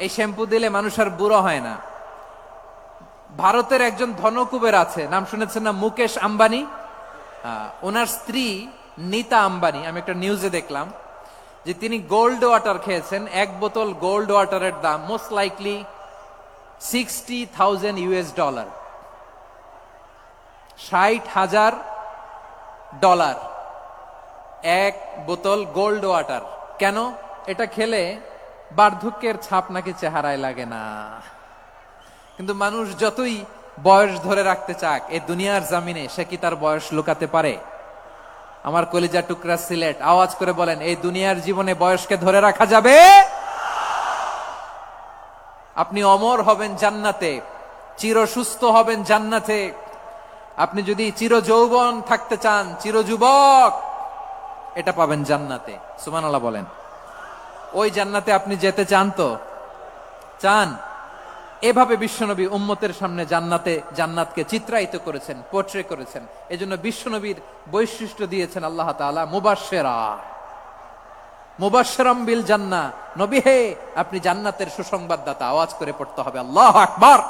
এই শ্যাম্পু দিলে মানুষ আর বুড়ো হয় না। ভারতের একজন ধনকুবের আছে, নাম শুনেছেন না? মুকেশ আম্বানি। ওনার স্ত্রী নীতা আম্বানি, আমি একটা নিউজে দেখলাম যে তিনি গোল্ড ওয়াটার খেয়েছেন। এক বোতল গোল্ড ওয়াটারের দাম মোস্ট লাইকলি $60,000, $60,000 এক বোতল গোল্ড ওয়াটার। কেন? এটা খেলে বার্ধক্যের ছাপ নাকি চেহারায় লাগে না। কিন্তু মানুষ যতই বয়স ধরে রাখতে চাক এই দুনিয়ার জামিনে, সে কি তার বয়স লুকাতে পারে? আমার কলিজা টুকরা সিলেট, আওয়াজ করে বলেন, এই দুনিয়ার জীবনে বয়সকে ধরে রাখা যাবে? আপনি অমর হবেন জান্নাতে, চির সুস্থ হবেন জান্নাতে। আপনি যদি চির যৌবন থাকতে চান, চির যুবক, এটা পাবেন জান্নাতে। সুবহানাল্লাহ বলেন। ওই জান্নাতে আপনি যেতে চান তো? চান? এভাবে বিশ্বনবী উম্মতের সামনে জান্নাতকে চিত্রায়িত করেছেন, পোর্ট্রে করেছেন। এজন্য বিশ্বনবীর বৈশিষ্ট্য দিয়েছেন আল্লাহ তাআলা মুবাশশিরাম বিল জান্নাহ। নবী হে, আপনি জান্নাতের সুসংবাদদাতা। আওয়াজ করে পড়তে হবে আল্লাহু আকবার।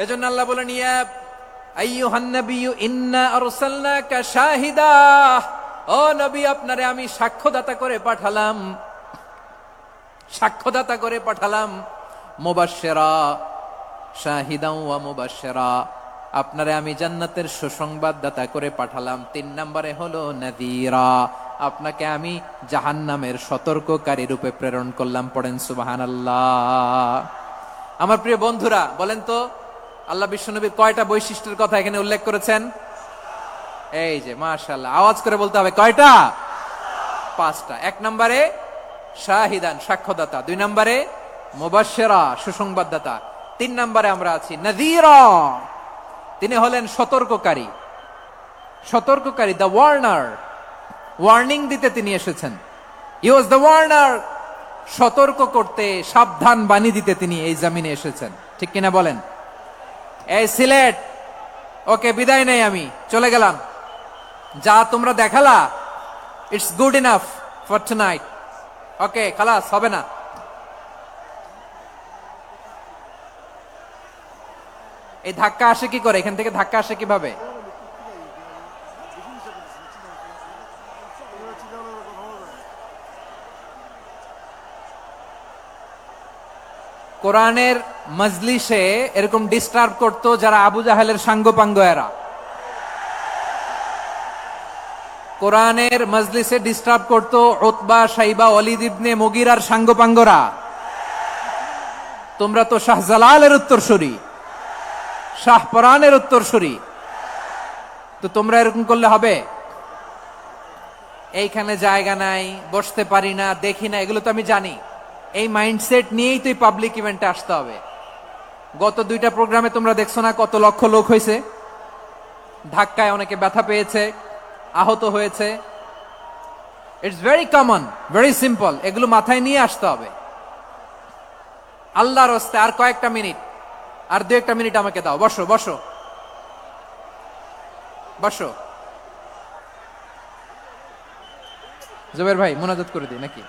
এজন্য আল্লাহ বলেন, ইয়া আইয়ুহান নাবিয়্যু ইন্না আরসালনাকা শাহিদা। ও নবী, আপনারে আমি সাক্ষ্যদাতা করে পাঠালাম, সাক্ষ্যদাতা করে পাঠালাম। মুবাশশিরা, শাহিদাও ওয়া মুবাশশিরা, আপনারে আমি জান্নাতের সুসংবাদদাতা করে পাঠালাম। 3 নম্বরে হলো নাযীরা, আপনাকে আমি জাহান্নামের সতর্ককারী রূপে প্রেরণ করলাম। পড়েন সুবহানাল্লাহ। আমার প্রিয় বন্ধুরা, বলেন তো আল্লাহ বিশ্বনবীর কয়টা বৈশিষ্ট্যের কথা এখানে উল্লেখ করেছেন? এই যে মাশাআল্লাহ, আওয়াজ করে বলতে হবে, কয়টা? 5টা। 1 নম্বরে শাহিদান, সাক্ষ্যদাতা। 2 নম্বরে মুবাশশিরা, সুসংবাদদাতা। 3 নম্বরে আমরা আছি নাযীরা, তিনি হলেন সতর্ককারী। সতর্ককারী, দ্য ওয়ার্নার, ওয়ার্নিং দিতে তিনি এসেছেন। হি ওয়াজ দ্য ওয়ার্নার, সতর্ক করতে, সাবধান বাণী দিতে তিনি এই জমিনে এসেছেন। ঠিক কিনা বলেন? এই সিলেট, ওকে বিদায় নেই, আমি চলে গেলাম। যা তোমরা দেখালা, it's good enough for tonight. Okay, খালাস, হবে না। এই ধাক্কা আসে কি করে? এখান থেকে ধাক্কা আসে কিভাবে? কোরআনের মজলিসে এরকম ডিস্টার্ব করতো যারা আবু জাহেলের সাঙ্গপাঙ্গ এরা। কোরআনের মজলিসে ডিস্টার্ব করতো উতবা, শাইবা, ওয়ালিদ ইবনে মুগিরার সাঙ্গপাঙ্গরা। তোমরা তো শাহজালালের উত্তরসূরি, শাহপরানের উত্তরসূরি, তো তোমরা এরকম করলে হবে? এইখানে জায়গা নাই, বসতে পারি না, দেখি না, এগুলো তো আমি জানি। এই মাইন্ডসেট নিয়েই তো এই পাবলিক ইভেন্টে আসতে হবে। গত 2টা প্রোগ্রামে তোমরা দেখছো না কত লক্ষ লোক হয়েছে? ধাক্কায় অনেকে ব্যথা পেয়েছে, আহত হয়েছে। It's very common, very simple. এগুলো মাথায় নিয়ে আসতে হবে। আল্লাহর রাস্তে আর কয়েকটা মিনিট, আর 2-1 মিনিট আমাকে দাও। বসো বসো বসো। জুবের ভাই, মোনাজাত করে দিই নাকি?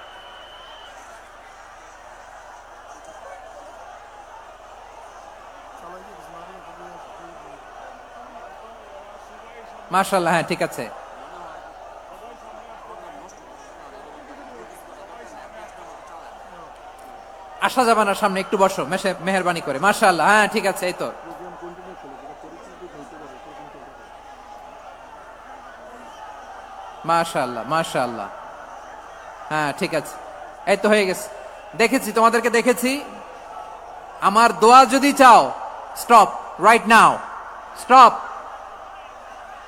মাশাআল্লাহ, হ্যাঁ ঠিক আছে। আসা যাবে না সামনে, একটু বসো মেহেরবানি করে। মাশাআল্লাহ, হ্যাঁ ঠিক আছে। এই তো মাশাআল্লাহ, মাশাআল্লাহ, হ্যাঁ ঠিক আছে। এই তো হয়ে গেছে। দেখেছি, তোমাদেরকে দেখেছি। আমার দোয়া যদি চাও, স্টপ রাইট নাও, স্টপ।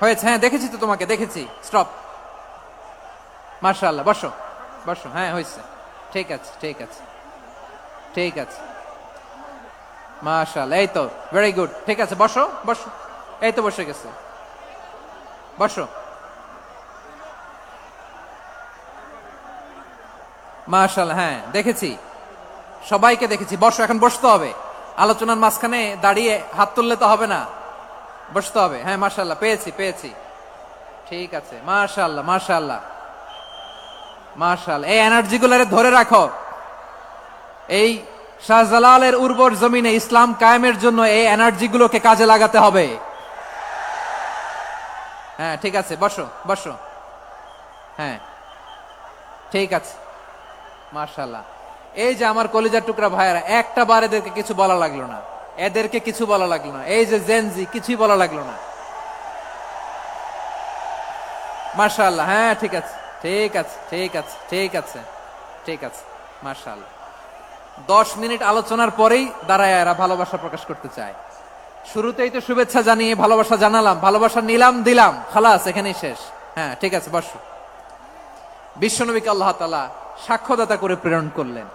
হয়েছে? হ্যাঁ দেখেছি তো, তোমাকে দেখেছি। স্টপ। মাশাআল্লাহ, বসো বসো। হ্যাঁ হয়েছে, ঠিক আছে ঠিক আছে ঠিক আছে। মাশাআল্লাহ, এই তো ভেরি গুড। ঠিক আছে, বসো বসো। এই তো বসে গেছে, বসো। মাশাআল্লাহ, হ্যাঁ দেখেছি। সবাইকে দেখেছি। বসো, এখন বসতে হবে। আলোচনার মাঝখানে দাঁড়িয়ে হাত তুললে তো হবে না, বসতে হবে। হ্যাঁ, মাশাআল্লাহ, পেয়েছি। ঠিক আছে, মাশাআল্লাহ মাশাআল্লাহ মাশাআল্লাহ। এই এনার্জি গুলারে ধরে রাখো। এই শাহজালালের উর্বর জমিনে ইসলাম কায়েমের জন্য এই এনার্জি গুলোকে কাজে লাগাতে হবে। হ্যাঁ, ঠিক আছে, বসো। হ্যাঁ, ঠিক আছে, মাশাআল্লাহ। এই যে আমার কলিজার টুকরা ভাইয়েরা, একটা বার এদেরকে কিছু বলা লাগলো না, এই যে জেনজি, কিছুই বলা লাগলো না। মাশাআল্লাহ। হ্যাঁ, ঠিক আছে, মাশাআল্লাহ। 10 মিনিট আলোচনার পরেই দাঁড়ায় এরা ভালোবাসা প্রকাশ করতে চায়। শুরুতেই তো শুভেচ্ছা জানিয়ে ভালোবাসা জানালাম, ভালোবাসা নিলাম, দিলাম, খালাস, এখানেই শেষ। হ্যাঁ, ঠিক আছে, বসো। বিশ্বনবীকে আল্লাহ তাআলা সাক্ষ্যদাতা করে প্রেরণ করলেন,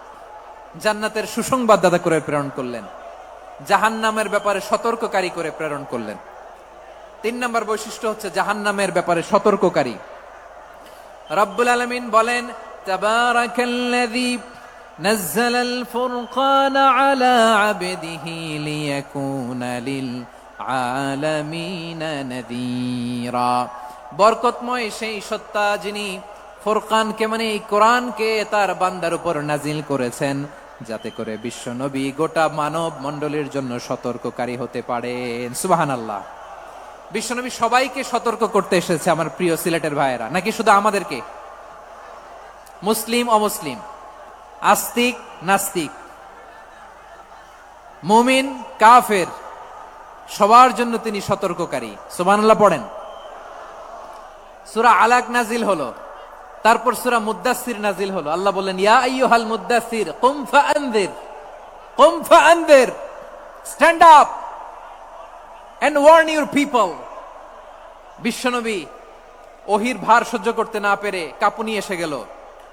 জান্নাতের সুসংবাদদাতা করে প্রেরণ করলেন, জাহান্নামের ব্যাপারে সতর্ককারী করে প্রেরণ করলেন। 3 নম্বর বৈশিষ্ট্য হচ্ছে জাহান্নামের ব্যাপারে সতর্ককারী। রব্বুল আলামিন বলেন, তাবারাকাল্লাযী নাযালাল ফুরকানা আলা আবদিহি লিয়াকুনা লিল আলামিনা নাযীরা। বরকতময় সেই সত্তা যিনি ফুরকানকে মানে এই কোরআনকে তার বান্দার উপর নাজিল করেছেন, যাতে করে বিশ্ব নবী গোটা মানব মণ্ডলীর জন্য সতর্ককারী হতে পারেন। সুবহানাল্লাহ। বিশ্বনবী সবাইকে সতর্ক করতে এসেছে, আমার প্রিয় সিলেটের ভাইয়েরা, নাকি শুধু আমাদেরকে? মুসলিম অমুসলিম, আস্তিক নাস্তিক, মুমিন কাফের, সবার জন্য তিনি সতর্ককারী। সুবহানাল্লাহ পড়েন। সূরা আলাক নাজিল হলো, তারপর সূরা মুদ্দাসসির নাজিল হলো। আল্লাহ বললেন, ইয়া আইয়ুহাল মুদ্দাসসির কুম ফাআনযির, stand up and warn your people. বিশ্বনবী ওহির ভার সহ্য করতে না পেরে কাঁপুনি এসে গেল,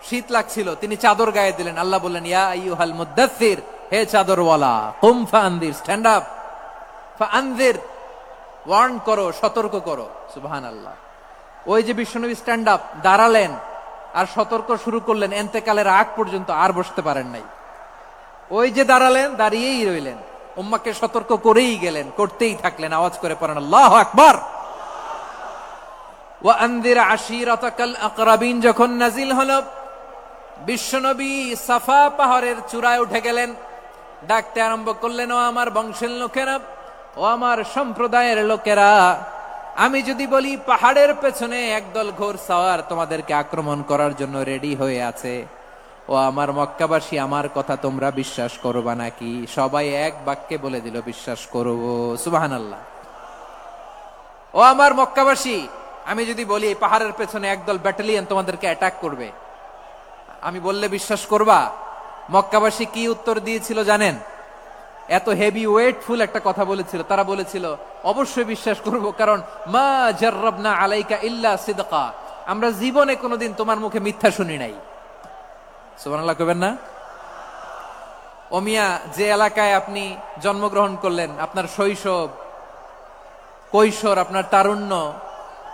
শীত লাগছিল, তিনি চাদর গায়ে দিলেন। আল্লাহ বললেন, ইয়া আইয়ুহাল মুদ্দাসসির, হে চাদরওয়ালা, কুম ফাআনযির, স্ট্যান্ড আপ, ফাআনযির, ওয়ার্ন করো, সতর্ক করো। সুবহানাল্লাহ। ওই যে বিশ্বনবী স্ট্যান্ড আপ, দাঁড়ালেন আর সতর্ক শুরু করলেন, এন্তেকালের আগ পর্যন্ত আর বসতে পারেন নাই। ওই যে দাঁড়ালেন, দাঁড়িয়েই রইলেন, উম্মাকে সতর্ক করেই গেলেন, করতেই থাকলেন। আওয়াজ করে পড়েন আল্লাহু আকবার। ওয়া আনযির আশীরাতাকাল আকরাবিন যখন নাজিল হলো, বিশ্বনবী সাফা পাহাড়ের চূড়ায় উঠে গেলেন, ডাকতে আরম্ভ করলেন, ও আমার বংশের লোকেরা, ও আমার সম্প্রদায়ের লোকেরা, আমি যদি বলি পাহাড়ের পেছনে একদল ঘোড়সাওয়ার তোমাদেরকে আক্রমণ করার জন্য রেডি হয়ে আছে, ও আমার মক্কাবাসী, আমার কথা তোমরা বিশ্বাস করবা নাকি? সবাই এক বাক্যে বলে দিল, বিশ্বাস করব। সুবহানাল্লাহ। ও আমার মক্কাবাসী, আমি যদি বলি এই পাহাড়ের পেছনে একদল ব্যাটালিয়ন তোমাদেরকে অ্যাটাক করবে, আমি বললে বিশ্বাস করবা? মক্কাবাসী কি উত্তর দিয়েছিল জানেন? এত হেভি ওয়েটফুল একটা কথা বলেছিল। তারা বলেছিল, অবশ্যই বিশ্বাস করব, কারণ মা জাররাবনা আলাইকা ইল্লা সিদকা, আমরা জীবনে কোনোদিন তোমার মুখে মিথ্যা শুনি নাই। সুবহানাল্লাহ কইবেন না? ও মিয়া, যে এলাকায় আপনি জন্মগ্রহণ করলেন, আপনার শৈশব, কৈশোর, আপনার তারুণ্য,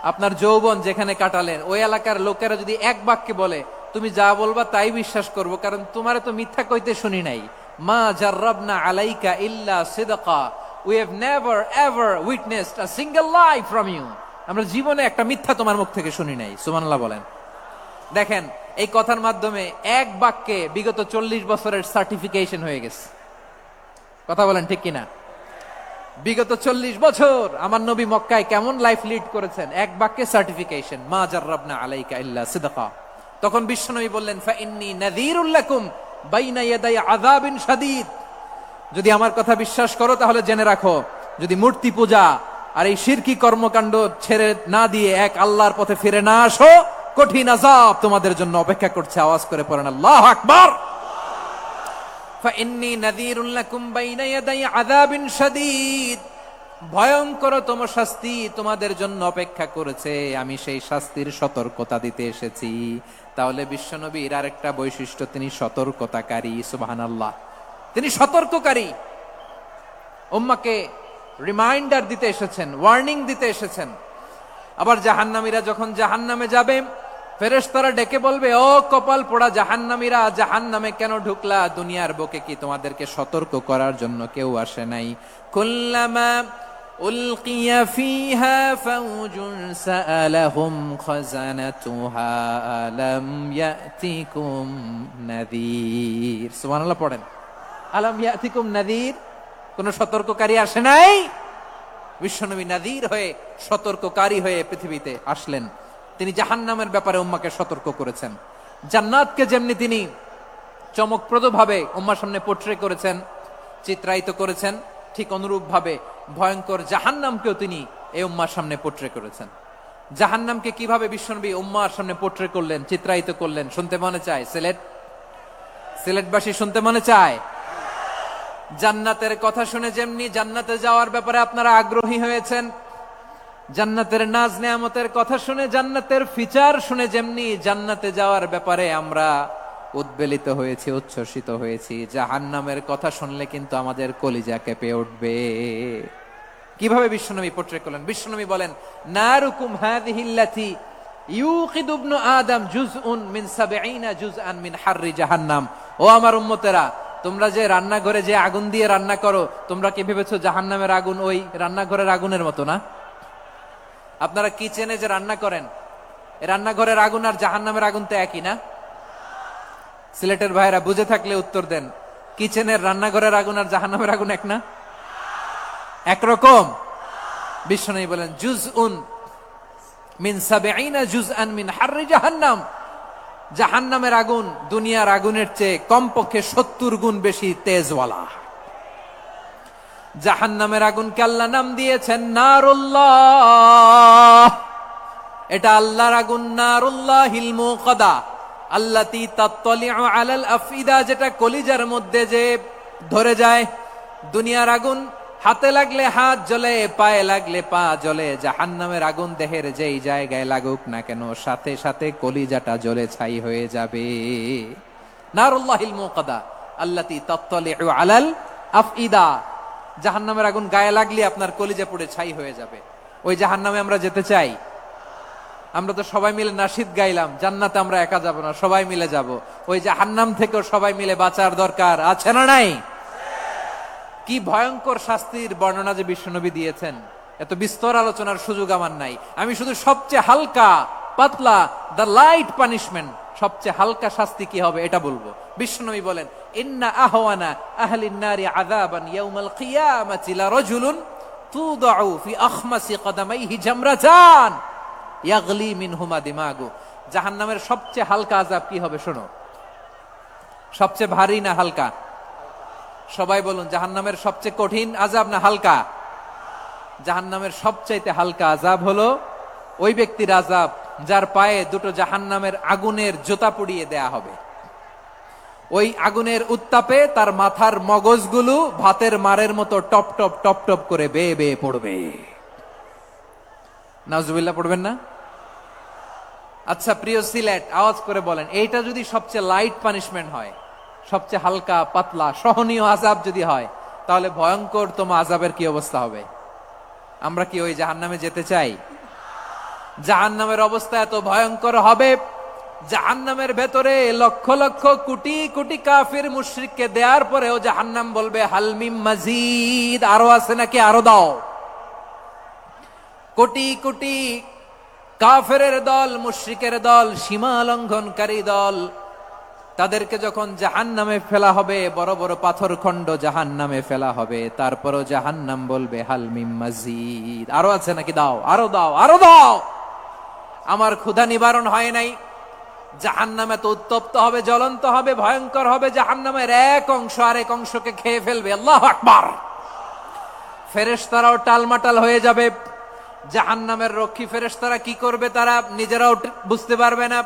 আপনার যৌবন যেখানে কাটালেন, ওই এলাকার লোকেরা যদি এক বাক্যে বলে তুমি যা বলবা তাই বিশ্বাস করব, কারণ তোমারে তো মিথ্যা কইতে শুনি নাই। মা জাররাবনা আলাইকা ইল্লা সিদকা, we have never ever witnessed a single lie from you, আমরা জীবনে একটা মিথ্যা তোমার মুখ থেকে শুনি নাই। সুবহানাল্লাহ বলেন। দেখেন, এই কথার মাধ্যমে এক বাক্যে বিগত 40 বছরের সার্টিফিকেশন হয়ে গেছে। কথা বলেন ঠিক কিনা? বিগত 40 বছর আমার নবী মক্কায় কেমন লাইফ লিড করেছেন, এক বাক্যে সার্টিফিকেশন, মা জাররাবনা আলাইকা ইল্লা সিদকা। তখন বিশ্বনবী বললেন, ফা ইন্নী নাযীরুল লাকুম বাইনা ইয়াদাই আযাবিন শাদীদ, যদি আমার কথা বিশ্বাস করো তাহলে জেনে রাখো, যদি মূর্তি পূজা আর এই শিরকি কর্মকাণ্ড ছেড়ে না দিয়ে এক আল্লাহর পথে ফিরে না আসো, কঠিন আযাব তোমাদের জন্য অপেক্ষা করছে। আওয়াজ করে পড়েন আল্লাহু আকবার। ফাইন্নী নাযীরুল লাকুম বাইনা ইয়াদাই আযাবিন শাদীদ, ভয়ঙ্করতম শাস্তি তোমাদের জন্য অপেক্ষা করেছে, আমি সেই শাস্তির সতর্কতা দিতে এসেছি। তাহলে বিশ্বনবীর আরেকটা বৈশিষ্ট্য, তিনি সতর্কতাকারী। সুবহানাল্লাহ, তিনি সতর্ককারী। উম্মাকে রিমাইন্ডার দিতে এসেছেন, ওয়ার্নিং দিতে এসেছেন। আবার জাহান্নামীরা যখন জাহান্নামে যাবে, ফেরেশতারা ডেকে বলবে, ও কপাল পোড়া জাহান্নামীরা, জাহান্নামে কেন ঢুকলা? দুনিয়ার বুকে কি তোমাদেরকে সতর্ক করার জন্য কেউ আসে নাই? কুল্লামা উলকিয়া ফিহা ফাউজুন সাআলাহুম খাজানাতুহা আলাম ইয়াতিকুম নাযীর। সুবহানাল্লাহ পড়েন। আলাম ইয়াতিকুম নাযীর, কোন সতর্ককারী আসে নাই? বিশ্বনবী নাযীর হয়ে, সতর্ককারী হয়ে পৃথিবীতে আসলেন। তিনি জাহান্নামের ব্যাপারে উম্মাকে সতর্ক করেছেন। জান্নাতকে যেমনি তিনি চমকপ্রদ ভাবে উম্মার সামনে পোট্রে করেছেন, চিত্রায়িত করেছেন, ঠিক অনুরূপ ভাবে ভয়ঙ্কর জাহান্নামকেও তিনি এই উম্মার সামনে পোট্রে করেছেন। জাহান্নামকে কিভাবে বিশ্বনবী উম্মার সামনে পোট্রে করলেন, চিত্রায়িত করলেন, শুনতে মনে চায়? সিলেটবাসী শুনতে মনে চায়? জান্নাতের কথা শুনে যেমনি জান্নাতে যাওয়ার ব্যাপারে আপনারা আগ্রহী হয়েছেন, জান্নাতের নাজ নেয়ামতের কথা শুনে, জান্নাতের ফিচার শুনে যেমনি জান্নাতে যাওয়ার ব্যাপারে আমরা উদ্বেলিত হয়েছি, উচ্ছ্বসিত হয়েছি, জাহান্নামের কথা শুনলে কিন্তু আমাদের কলিজা কেঁপে উঠবে। কিভাবে বিশ্বনবী পোট্রে করলেন? বিশ্বনবী বলেন, নারুকুম হাযিহিল্লাতী ইউকিদু ইবনু আদম জুজউন মিন ৭০ জুজআন মিন হাররি জাহান্নাম। ও আমার উম্মতেরা, তোমরা যে রান্নাঘরে যে আগুন দিয়ে রান্না করো, তোমরা কি ভেবেছো জাহান্নামের আগুন ওই রান্নাঘরের আগুনের মতো না? আপনারা কিচেনে যে রান্না করেন, রান্নাঘরের আগুন আর জাহান্নামের আগুন তো একই না? সিলেটের ভাইরা বুঝে থাকলে উত্তর দেন। কিচেনের রান্নাঘরের আগুন আর জাহান্নামের আগুন এক না? একরকম? বিশ্বনবী বলেন, জুজউন মিন ৭০ জুজআন মিন হাররি জাহান্নাম। জাহান্নামের আগুন দুনিয়ার আগুনের চেয়ে কমপক্ষে ৭০ গুণ বেশি তেজওয়ালা। জাহান্নামের আগুনকে আল্লাহ নাম দিয়েছেন নারুল্লাহ। এটা আল্লাহর আগুন, নারুল্লাহিল মুকাদা আল্লাতী তাত্তালিউ আলাল আফইদা, যেটা কলিজার মধ্যে যে ধরে যায়। দুনিয়ার আগুন হাতে লাগলে হাত জ্বলে, পায়ে লাগলে পা জ্বলে। জাহান্নামের আগুন দেহের যেই জায়গায় লাগুক না কেন, সাথে সাথে কলিজাটা জ্বলে ছাই হয়ে যাবে। নারুল্লাহিল মুকাদা আল্লাতী তাত্তালিউ আলাল আফইদা। জাহান্নামের আগুন গায়ে লাগলে আপনার কলিজা পুড়ে ছাই হয়ে যাবে। ওই জাহান্নামে আমরা যেতে চাই? আমরা তো সবাই মিলে নাশিদ গাইলাম, জান্নাতে আমরা একা যাব না, সবাই মিলে যাব। ওই জাহান্নাম থেকেও সবাই মিলে বাঁচার দরকার আছে না নাই? কি ভয়ঙ্কর শাস্তির বর্ণনা যে বিশ্বনবী দিয়েছেন, এত বিস্তর আলোচনার সুযোগ আমার নাই। আমি শুধু সবচেয়ে হালকা পাতলা, দ্য লাইট পানিশমেন্ট, সবচেয়ে হালকা শাস্তি কি হবে এটা বলবো। বিশ্বনবী বলেন, ইন্না আহওয়ানা আহলিন নারি আযাবান ইয়াউমাল কিয়ামাতি লারাজুলুন তুদাউ ফি আখমাসি কদামাইহি জামরাতান ইয়াগলি মিনহুমা দিমাগু। জাহান্নামের সবচেয়ে হালকা আযাব কি হবে শোনো। সবচেয়ে ভারী না হালকা? সবাই বলুন, জাহান্নামের সবচেয়ে কঠিন আযাব না হালকা? জাহান্নামের সবচাইতে হালকা আযাব হলো ওই ব্যক্তির আযাব যার পায়ে দুটো জাহান্নামের আগুনের জুতা পুড়িয়ে দেয়া হবে। ওই আগুনের উত্তাপে তার মাথার মগজগুলো ভাতের মারের মতো টপ টপ টপ টপ করে বেয়ে বেয়ে পড়বে। নাউজুবিল্লাহ পড়বেন না? আচ্ছা প্রিয় সিলেট, আওয়াজ করে বলেন, এইটা যদি সবচেয়ে লাইট পানিশমেন্ট হয়, সবচেয়ে হালকা পাতলা সহনীয় আযাব যদি হয়, তাহলে ভয়ঙ্করতম আযাবের কি অবস্থা হবে? আমরা কি ওই জাহান্নামে যেতে চাই? জাহান্নামের অবস্থা এত ভয়ঙ্কর হবে, জাহান্নামের ভেতরে লক্ষ লক্ষ কোটি কোটি কাফির মুশরিককে দেওয়ার পরেও জাহান্নাম বলবে, হাল মিম মাজিদ, আরো আছে নাকি, আরো দাও। কোটি কোটি কাফেরের দল, মুশরিকের দল, সীমা লঙ্ঘনকারী দল, তাদেরকে যখন জাহান্নামে ফেলা হবে, বড় বড় পাথরখণ্ড জাহান্নামে ফেলা হবে, তারপরও জাহান্নাম বলবে, হাল মিম মাজিদ, আরো আছে নাকি, দাও, আরো দাও, আরো দাও। আমার ক্ষুধা নিবারণ হয় নাই। জাহান্নামে তো উত্তপ্ত হবে, জ্বলন্ত হবে, ভয়ঙ্কর হবে। জাহান্নামের এক অংশ আরেক অংশকে খেয়ে ফেলবে। আল্লাহু আকবার। ফেরেশতারাও টালমাটাল হয়ে যাবে। জাহান্নামের রক্ষী ফেরেশতারা কি করবে তারা নিজেরাও বুঝতে পারবে না।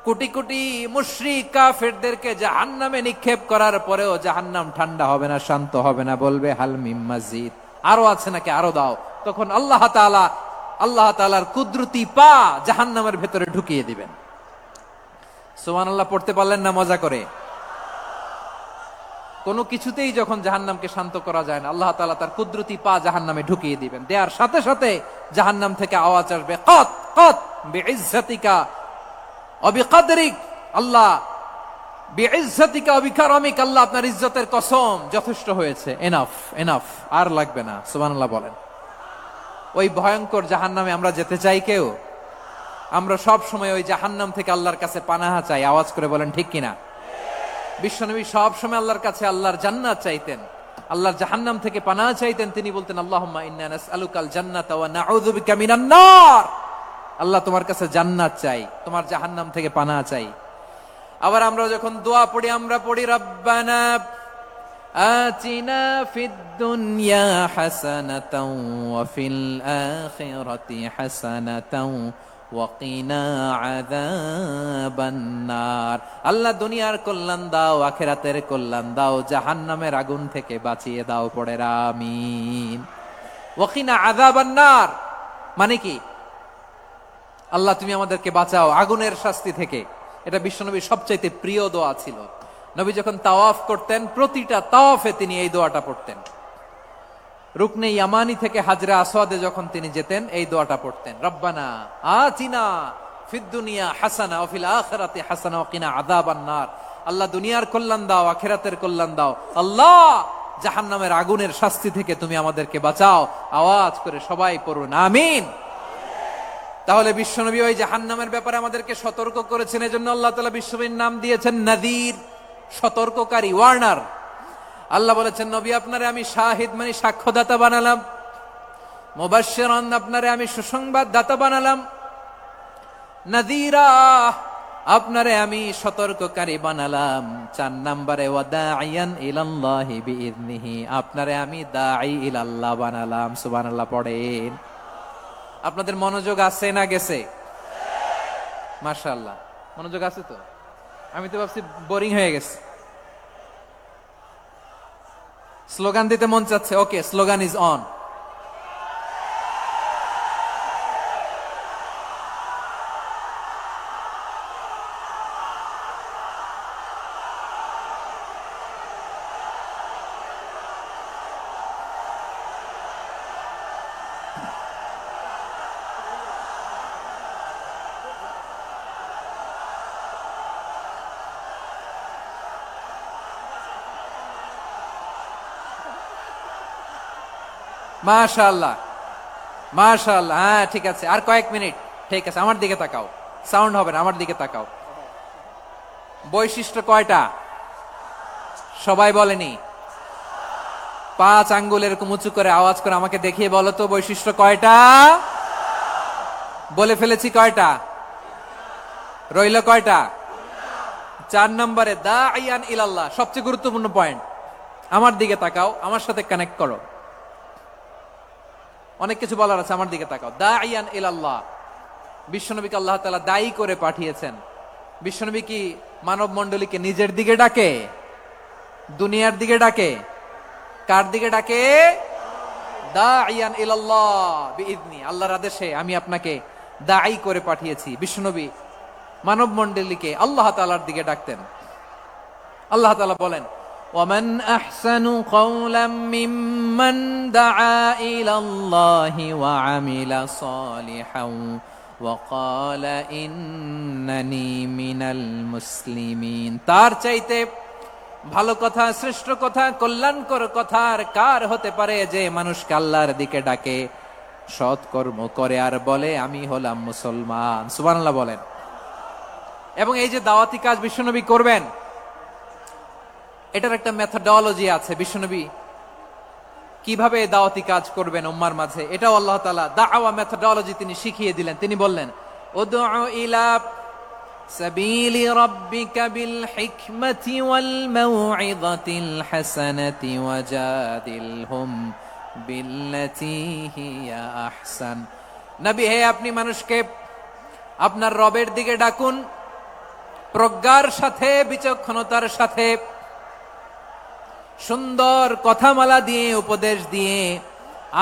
কোটি কোটি মুশরিক কাফেরদেরকে জাহান্নামে নিক্ষেপ করার পরেও জাহান্নাম ঠান্ডা হবে না, শান্ত হবে না, বলবে হাল মিম মাজিদ, আরো আছে নাকি, আরো দাও। তখন আল্লাহ তাআলার কুদরতি পা জাহান্নামের ভেতরে ঢুকিয়ে দিবেন। সুবহানাল্লাহ পড়তে পারলেন না মজা করে? কোনো কিছুতেই যখন জাহান্নামকে শান্ত করা যায় না, আল্লাহ তাআলা তার কুদরতি পা জাহান্নামে ঢুকিয়ে দিবেন। দেওয়ার সাথে সাথে জাহান্নাম থেকে আওয়াজ আসবে, কত কত বিইজ্জাতিকা অবিকাদরিক, আল্লাহ বিইজ্জাতিকা ওয়া বিকারামিক, আল্লাহ আপনার ইজ্জতের কসম, যথেষ্ট হয়েছে, এনাফ এনাফ, আর লাগবে না। সুবহানাল্লাহ বলেন। ওই ভয়ঙ্কর জাহান্নামে আমরা যেতে চাই কেউ? আমরা সব সময় ওই জাহান্নাম থেকে আল্লাহর কাছে পানাহা চাই। আওয়াজ করে বলেন ঠিক কিনা? বিশ্বনবী সব সময় আল্লাহর কাছে আল্লাহর জান্নাত চাইতেন, আল্লাহর জাহান্নাম থেকে পানাহা চাইতেন। তিনি বলতেন আল্লাহুম্মা ইন্না নাসআলুকাল জান্নাতা ওয়া নাউযু বিকা মিনান নার। আল্লাহ তোমার কাছে জান্নাত চাই, তোমার জাহান্নাম থেকে পানাহা চাই। আবার আমরা যখন দোয়া পড়ি, আমরা পড়ি রব্বানা আতিনা ফিদ দুনিয়া হাসানাতাও ওয়া ফিল আখিরাতি হাসানাতাও ওয়া কিনা আযাবান নার। আল্লাহ দুনিয়ার কল্যাণ দাও, আখিরাতের কল্যাণ দাও, জাহান্নামের আগুন থেকে বাঁচিয়ে দাও। পড়ে আমিন। ওয়া কিনা আযাবান নার মানে কি? আল্লাহ তুমি আমাদেরকে বাঁচাও আগুনের শাস্তি থেকে। এটা বিশ্বনবীর সবচাইতে প্রিয় দোয়া ছিল। নবী যখন তাওয়াফ করতেন, প্রতিটা তাওয়াফে তিনি এই দোয়াটা পড়তেন। রুকনে ইয়ামানি থেকে হাজরা আসওয়াদে যখন তিনি যেতেন, এই দোয়াটা পড়তেন, রব্বানা আতিনা ফিদ দুনিয়া হাসানা ওয়া ফিল আখিরাতি হাসানা ওয়া কিনা আযাবান নার। আল্লাহ দুনিয়ার কল্যাণ দাও, আখিরাতের কল্যাণ দাও। আল্লাহ জাহান্নামের আগুনের শাস্তি থেকে তুমি আমাদেরকে বাঁচাও। আওয়াজ করে সবাই পড়ুন আমিন। তাহলে বিশ্বনবী ওই জাহান্নামের ব্যাপারে আমাদেরকে সতর্ক করেছেন। এজন্য আল্লাহ তাআলা বিশ্বনবীর নাম দিয়েছেন নাযীর, সতর্ককারী, ওয়ার্নার। আল্লাহ বলেছেন নবী আপনারে আমি শাহিদ মানে সাক্ষ্যদাতা বানালাম, মুবাশশিরান আপনারে আমি সুসংবাদ দাতা বানালাম, নাযীরা আপনারে আমি সতর্ককারী বানালাম। 4 নম্বরে ওয়া দাঈয়ান ইলাল্লাহি বিইذনিহি, আপনারে আমি দাঈ ইলাল্লাহ বানালাম। সুবহানাল্লাহ পড়েন। আপনাদের মনোযোগ আছে না গেছে? মাশাআল্লাহ মনোযোগ আছে তো। আমি তো ভাবছি বোরিং হয়ে গেছে। স্লোগান দিতে মন চাচ্ছে। ওকে, স্লোগান ইজ অন। মাশাআল্লাহ মাশাআল্লাহ। হ্যাঁ ঠিক আছে, আর কয়েক মিনিট। ঠিক আছে, আমার দিকে তাকাও, সাউন্ড হবে না, আমার দিকে তাকাও। বৈশিষ্ট্য কয়টা সবাই বলেনি? 5 আঙ্গুল এরকম উঁচু করে আওয়াজ করে আমাকে দেখিয়ে বলো তো বৈশিষ্ট্য কয়টা? বলে ফেলেছি কয়টা? রইল কয়টা? 4 নম্বরে দাঈয়ান ইলাল্লাহ, সবচেয়ে গুরুত্বপূর্ণ পয়েন্ট। আমার দিকে তাকাও, আমার সাথে কানেক্ট করো। অনেক কিছু বলার আছে, আমার দিকে তাকাও। দাঈয়ান ইলাল্লাহ, বিশ্বনবীকে আল্লাহ তাআলা দায়ী করে পাঠিয়েছেন। বিশ্বনবী কি মানব মণ্ডলীকে নিজের দিকে ডাকে? দুনিয়ার দিকে ডাকে? কার দিকে ডাকে? দাঈয়ান ইলাল্লাহ বিইذনি, আল্লাহর আদেশে আমি আপনাকে দায়ী করে পাঠিয়েছি। বিশ্বনবী মানব মণ্ডলীকে আল্লাহ তাআলার দিকে ডাকতেন। আল্লাহ তাআলা বলেন ومن أحسن قولا ممن دعا إلى الله وعمل صالحا وقال إنني من المسلمين। তার চাইতে ভালো কথা, শ্রেষ্ঠ কথা, কল্যাণকর কথা আর কার হতে পারে যে মানুষকে আল্লাহর দিকে ডাকে, সৎকর্ম করে আর বলে আমি হলাম মুসলমান। সুবহানাল্লাহ বলেন। এবং এই যে দাওয়াতি কাজ বিশ্বনবী করবেন, এটার একটা মেথডোলজি আছে। বিশ্বনবী কিভাবে দাওয়াতি কাজ করবেন উম্মার মাঝে, এটাও আল্লাহ তাআলা দাওয়া মেথডোলজি তিনি শিখিয়ে দিলেন। তিনি বললেন উদউ ইলা সাবিলি রাব্বিকা বিল হিকমাতি ওয়াল মাউইযাতিল হাসানাতি ওয়াজাদিলহুম বিল্লাতী হিয়া আহসান। নবী হে, আপনি মানুষকে আপনার রবের দিকে ডাকুন প্রজ্ঞার সাথে, বিচক্ষণতার সাথে, সুন্দর কথামালা দিয়ে, উপদেশ দিয়ে।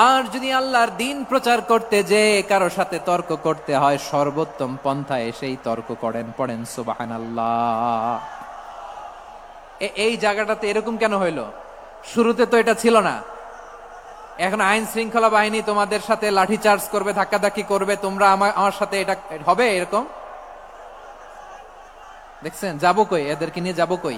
আর যদি আল্লাহর দ্বীন প্রচার করতে যে কারো সাথে তর্ক করতে হয়, সর্বোত্তম পন্থায় সেই তর্ক করেন। পড়েন সুবহানাল্লাহ। এই জায়গাটাতে এরকম কেন হইল? শুরুতে তো এটা ছিল না। এখন আইন শৃঙ্খলা বাহিনী তোমাদের সাথে লাঠি চার্জ করবে, ধাক্কাধাক্কি করবে, তোমরা আমার সাথে এটা হবে এরকম? দেখছেন যাবো কই, এদেরকে নিয়ে যাবো কই?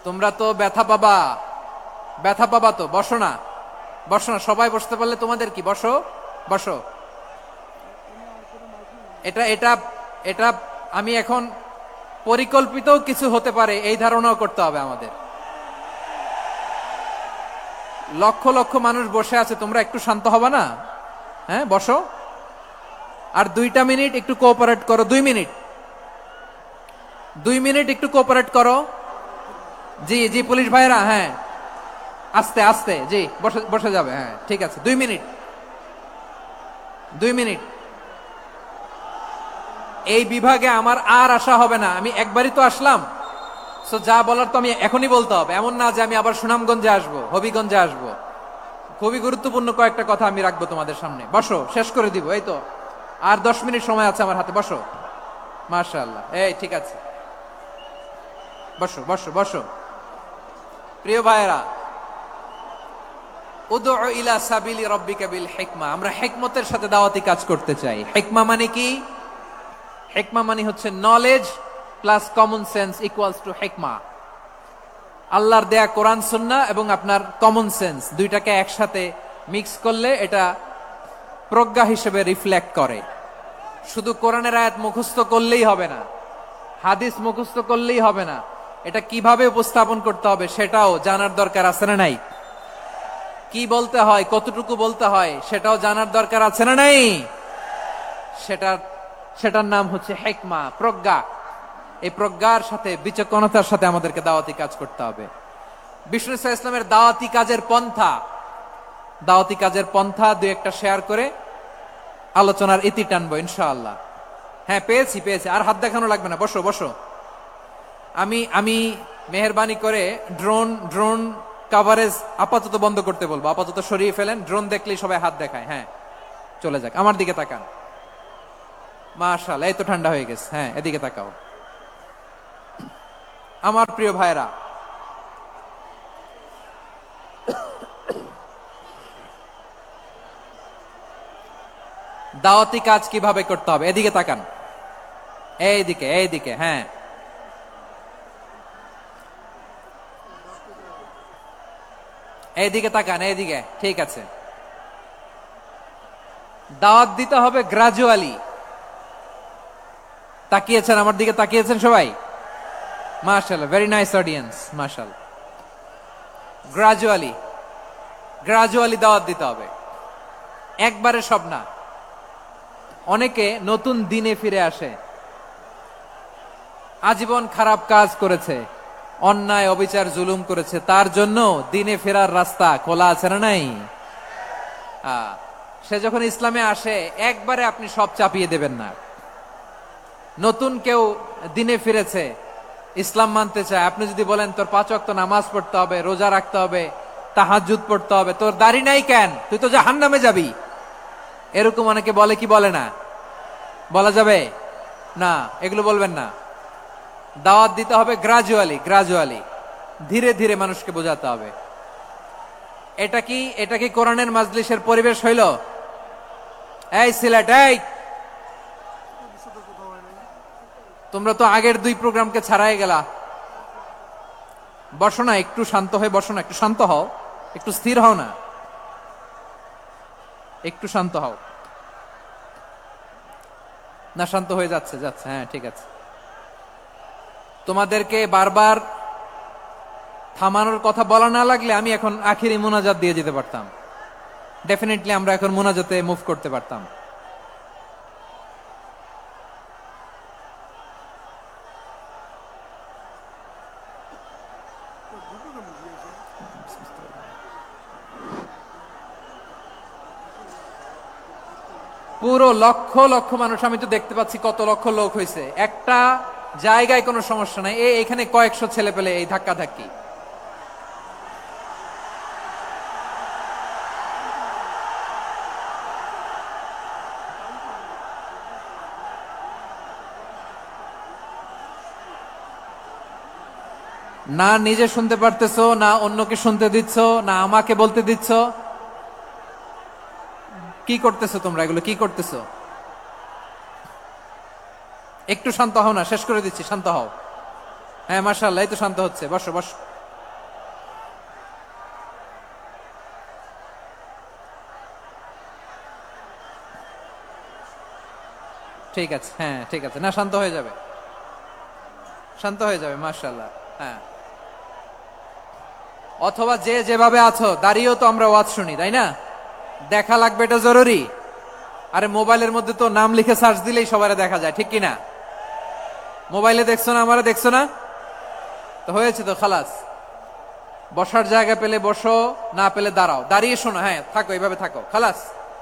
তোমরা তো ব্যথা পাবা, ব্যথা পাবা তো। বসো না, বসো না, সবাই বসতে পারলে তোমাদের কি, বসো বসো। এটা এটা এটা আমি এখন পরিকল্পিত কিছু হতে পারে এই ধারণাও করতে হবে আমাদের। লক্ষ লক্ষ মানুষ বসে আছে, তোমরা একটু শান্ত হবে না? হ্যাঁ বসো, আর 2টা মিনিট একটু কোঅপারেট করো। 2 মিনিট, 2 মিনিট একটু কোঅপারেট করো। জি জি পুলিশ ভাইরা, হ্যাঁ আস্তে আস্তে, জি বসে বসে যাবে, হ্যাঁ ঠিক আছে। 2 মিনিট, 2 মিনিট। এই বিভাগে আমার আর আসা হবে না, আমি একবারই তো আসলাম, সো যা বলার তো আমি এখনই বলতে হবে। এমন না যে আমি আবার সুনামগঞ্জে আসবো, হবিগঞ্জে আসবো। খুবই গুরুত্বপূর্ণ কয়েকটা কথা আমি রাখবো তোমাদের সামনে। বসো, শেষ করে দিব, এই তো আর 10 মিনিট সময় আছে আমার হাতে। বসো, মাশাআল্লাহ, এই ঠিক আছে, বসো বসো বসো। প্রিয় ভাইয়েরা, উদউ ইলা সাবিলি রাব্বিকা বিল হিকমা, আমরা হিকমতের সাথে দাওয়াতি কাজ করতে চাই। হিকমা মানে কি? হিকমা মানে হচ্ছে knowledge plus common sense equals to হিকমা। আল্লাহর দেয়া কোরআন সুন্নাহ এবং আপনার কমন সেন্স দুইটাকে একসাথে মিক্স করলে এটা প্রজ্ঞা হিসেবে রিফ্লেক্ট করে। শুধু কোরআনের আয়াত মুখস্থ করলেই হবে না, হাদিস মুখস্থ করলেই হবে না, এটা কিভাবে উপস্থাপন করতে হবে সেটাও জানার দরকার আছে না নাই? কি বলতে হয়, কতটুকু বলতে হয় সেটাও জানার দরকার আছে না নাই? সেটার নাম হচ্ছে হিকমা, প্রজ্ঞা। এই প্রজ্ঞার সাথে, বিচক্ষণতার সাথে আমাদেরকে দাওয়াতি কাজ করতে হবে। বিষ্ণু ইসলামের দাওয়াতি কাজের পন্থা 2-1টা শেয়ার করে আলোচনার ইতি টানবো ইনশাআল্লাহ। হ্যাঁ পেয়েছি, আর হাত দেখানো লাগবে না, বসো বসো। আমি মেহেরবানি করে ড্রোন কভারেজ আপাতত বন্ধ করতে বলবো, আপাতত সরিয়ে ফেলেন। ড্রোন দেখলেই সবাই হাত দেখায়, হ্যাঁ চলে যাক। আমার দিকে তাকান, মাশাআল্লাহ, এই তো ঠান্ডা হয়ে গেছে। হ্যাঁ এদিকে তাকাও। আমার প্রিয় ভাইরা, দাওয়াতি কাজ কিভাবে করতে হবে এদিকে তাকান, এইদিকে, হ্যাঁ এইদিকে তাকান, এইদিকে, ঠিক আছে। দাওয়াত দিতে হবে গ্রাজুয়ালি। তাকিয়েছেন আমার দিকে, তাকিয়েছেন সবাই? মাশাআল্লাহ, ভেরি নাইস অডিয়েন্স, মাশাআল্লাহ। গ্রাজুয়ালি দাওয়াত দিতে হবে, একবারে সব না। অনেকে নতুন দিনে ফিরে আসে, আজীবন খারাপ কাজ করেছে, অন্যায় অবিচার জুলুম করেছে, তার জন্য দিনে ফেরার রাস্তা খোলা আছে না নাই? সে যখন ইসলামে আসে একবারে আপনি সব চাপিয়ে দেবেন না। নতুন কেউ দিনে ফিরেছে, ইসলাম মানতে চায়, আপনি যদি বলেন তোর 5 ওয়াক্ত নামাজ পড়তে হবে, রোজা রাখতে হবে, তাহাজ্জুদ পড়তে হবে, তোর দাড়ি নাই কেন, তুই তো জাহান্নামে যাবি, এরকম অনেকে বলে কি বলে না? বলা যাবে না, এগুলো বলবেন না। দাওয়াত দিতে হবে গ্রাজুয়ালি, ধীরে ধীরে মানুষকে বোঝাতে হবে। এটা কি কোরআনের মাজলিসের পরিবেশ হইল? এই সিলেট, এই তোমরা তো আগের 2 প্রোগ্রামকে ছাড়াই গেলা। বসো না, একটু শান্ত হয়ে বসো না, একটু শান্ত হও, একটু স্থির হও না, একটু শান্ত হও না। শান্ত হয়ে যাচ্ছে, হ্যাঁ ঠিক আছে। তোমাদেরকে বারবার থামানোর কথা বলা না লাগলে আমি এখন আখিরি মুনাজাত দিয়ে যেতে পারতাম। ডেফিনেটলি আমরা এখন মুনাজাতে মুভ করতে পারতাম। পুরো লক্ষ লক্ষ মানুষ, আমি তো দেখতে পাচ্ছি কত লক্ষ লোক হয়েছে, একটা জায়গায় কোনো সমস্যা নাই। এখানে কয়েকশো ছেলে পেলে এই ধাক্কা ধাক্কি। না নিজে শুনতে পারতেছো, না অন্যকে শুনতে দিচ্ছ, না আমাকে বলতে দিচ্ছ, কি করতেছো তোমরা, এগুলো কি করতেছো? একটু শান্ত হও না, শেষ করে দিচ্ছি, শান্ত হও। হ্যাঁ মাশাআল্লাহ, এই তো শান্ত হচ্ছে, বসো বসো। ঠিক আছে, হ্যাঁ ঠিক আছে, না শান্ত হয়ে যাবে, শান্ত হয়ে যাবে, মাশাআল্লাহ। হ্যাঁ, অথবা যে যেভাবে আছো দাঁড়িয়েও তো আমরা ওয়াজ শুনি, তাই না? দেখা লাগবে, এটা জরুরি। আরে মোবাইলের মধ্যে তো নাম লিখে সার্চ দিলেই সবারে দেখা যায়, ঠিক কিনা? মোবাইলে দেখছো না, আমারে দেখছো না, তো হয়েছে তো, খালাস। বসার জায়গা পেলে বসো, না পেলে দাঁড়াও, দাঁড়িয়ে শোনো। হ্যাঁ থাকো, এইভাবে থাকো, খালাস।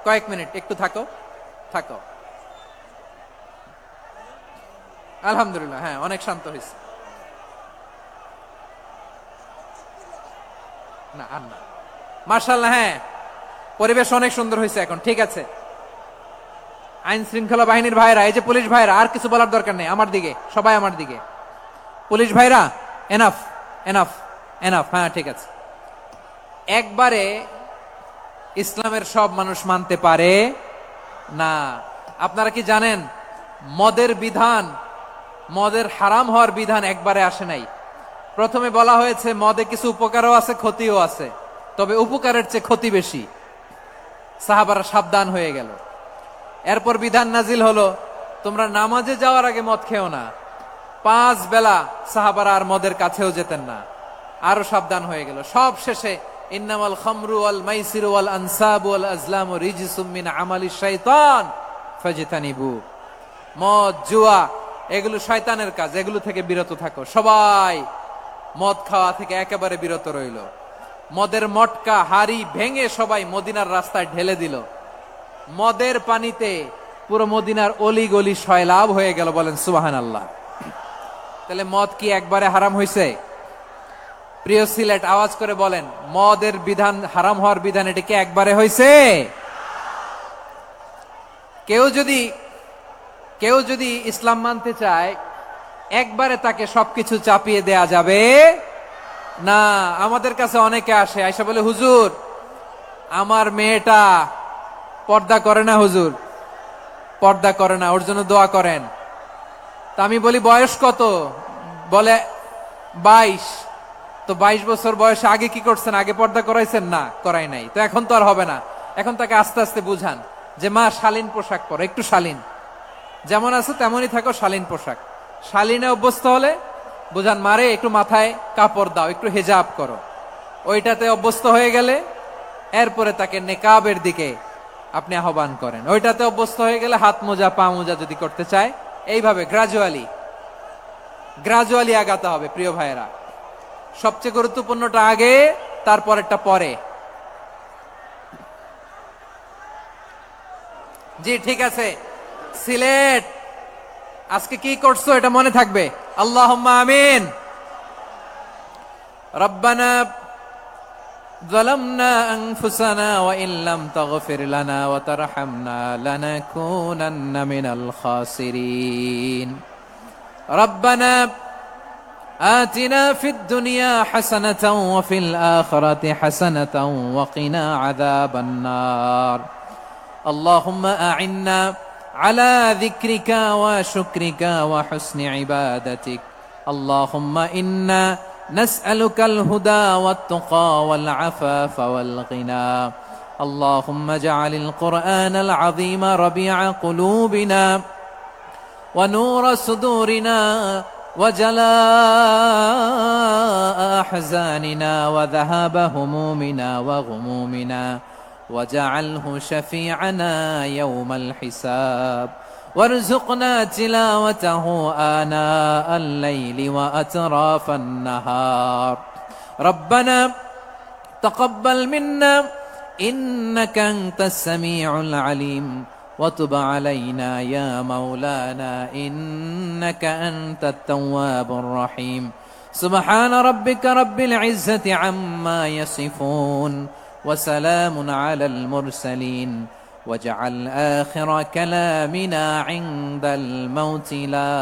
কয়েক মিনিট একটু থাকো, থাকো। আলহামদুলিল্লাহ, হ্যাঁ অনেক শান্ত হয়েছে। না আর না, মাশাআল্লাহ, হ্যাঁ পরিবেশ অনেক সুন্দর হয়েছে এখন, ঠিক আছে। আইন শৃঙ্খলা বাহিনীর ভাইরা, এই যে পুলিশ ভাইরা, আর কিছু বলার দরকার নেই, আমার দিকে সবাই, আমার দিকে। পুলিশ ভাইরা, এনাফ এনাফ এনাফ, হ্যাঁ ঠিক আছে। একবারে ইসলামের সব মানুষ মানতে পারে না। আপনারা কি জানেন মদের বিধান, মদের হারাম হওয়ার বিধান একবারে আসে নাই। প্রথমে বলা হয়েছে মদে কিছু উপকারও আছে, ক্ষতিও আছে, তবে উপকারের চেয়ে ক্ষতি বেশি। সাহাবারা সাবধান হয়ে গেল। এরপর বিধান নাজিল হলো, তোমরা নামাজে যাওয়ার আগে মদ খেও না। 5 বেলা সাহাবারা আর মদের কাছেও যেতেন না, আরো সাবধান হয়ে গেল। সব শেষে ইন্নামাল খামরু ওয়াল মাইসিরু ওয়াল আনসাবু ওয়াল আজলামু রিজসুম মিন আমালিশ শাইতান ফাজতানিবু। মদ, জুয়া এগুলো শয়তানের কাজ, এগুলো থেকে বিরত থাকো। সবাই মদ খাওয়া থেকে একেবারে বিরত রইল। মদের মটকা হাড়ি ভেঙে সবাই মদিনার রাস্তায় ঢেলে দিল। মদের পানিতে পুরো মদিনার অলি গলি সয়লাভ হয়ে গেল, বলেন সুবহানাল্লাহ। তাহলে মদ কি একবারে হারাম হয়েছে? প্রিয় সিলেট, আওয়াজ করে বলেন, মদের বিধান, হারাম হওয়ার বিধান, এটা কি একবারে হয়েছে? কেউ যদি ইসলাম মানতে চায়, একবারে তাকে সবকিছু চাপিয়ে দেয়া যাবে না। আমাদের কাছে অনেকে আসে, আয়সা বলে, হুজুর আমার মেয়েটা পর্দা করে না, হুজুর পর্দা করে না, ওর জন্য দোয়া করেন। তা আমি বলি বয়স কত? বলে 22। তো 22 বছর বয়সে আগে কি করছেন? আগে পর্দা করাইছেন? না, করাই নাই। তো এখন তো আর হবে না। এখন তাকে আস্তে আস্তে বুঝান যে মা শালীন পোশাক পরো, একটু শালীন, যেমন আছে তেমনই থাকো, শালীন পোশাক। শালীনে অভ্যস্ত হলে বুঝান, মারে একটু মাথায় কাপড় দাও, একটু হেজাব করো। ওইটাতে অভ্যস্ত হয়ে গেলে এরপরে তাকে নেকাবের দিকে আপনি আহ্বান করেন। ওইটাতে অভ্যস্ত হয়ে গেলে হাত মোজা, পা মোজা যদি করতে চায়, এইভাবে গ্রাজুয়ালি আগাতে হবে। প্রিয় ভাইয়েরা, সবচেয়ে গুরুত্বপূর্ণটা আগে, তারপরেরটা পরে। জি ঠিক আছে। সিলেট আজকে কি করছো এটা মনে থাকবে। আল্লাহুম্মা আমিন। রব্বানা ظلمنا أنفسنا وإن لم تغفر لنا وترحمنا لنكونن من الخاسرين. ربنا آتنا في الدنيا حسنة وفي الآخرة حسنة وقنا عذاب النار. اللهم أعنا على ذكرك وشكرك وحسن عبادتك. اللهم إنا نسألك الهدى والتقى والعفاف والغنى. اللهم اجعل القرآن العظيم ربيع قلوبنا ونور صدورنا وجلاء أحزاننا وذهاب همومنا وغمومنا، وجعله شفيعنا يوم الحساب. وارزقنا تلاوته آناء الليل وأطراف النهار. ربنا تقبل منا إنك أنت السميع العليم، وتب علينا يا مولانا إنك أنت التواب الرحيم. سبحان ربك رب العزة عما يصفون، وسلام على المرسلين. واجعل آخر كلامنا عند الموت لا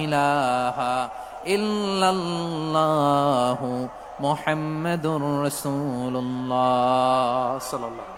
إله إلا الله محمد رسول الله صلى الله عليه وسلم.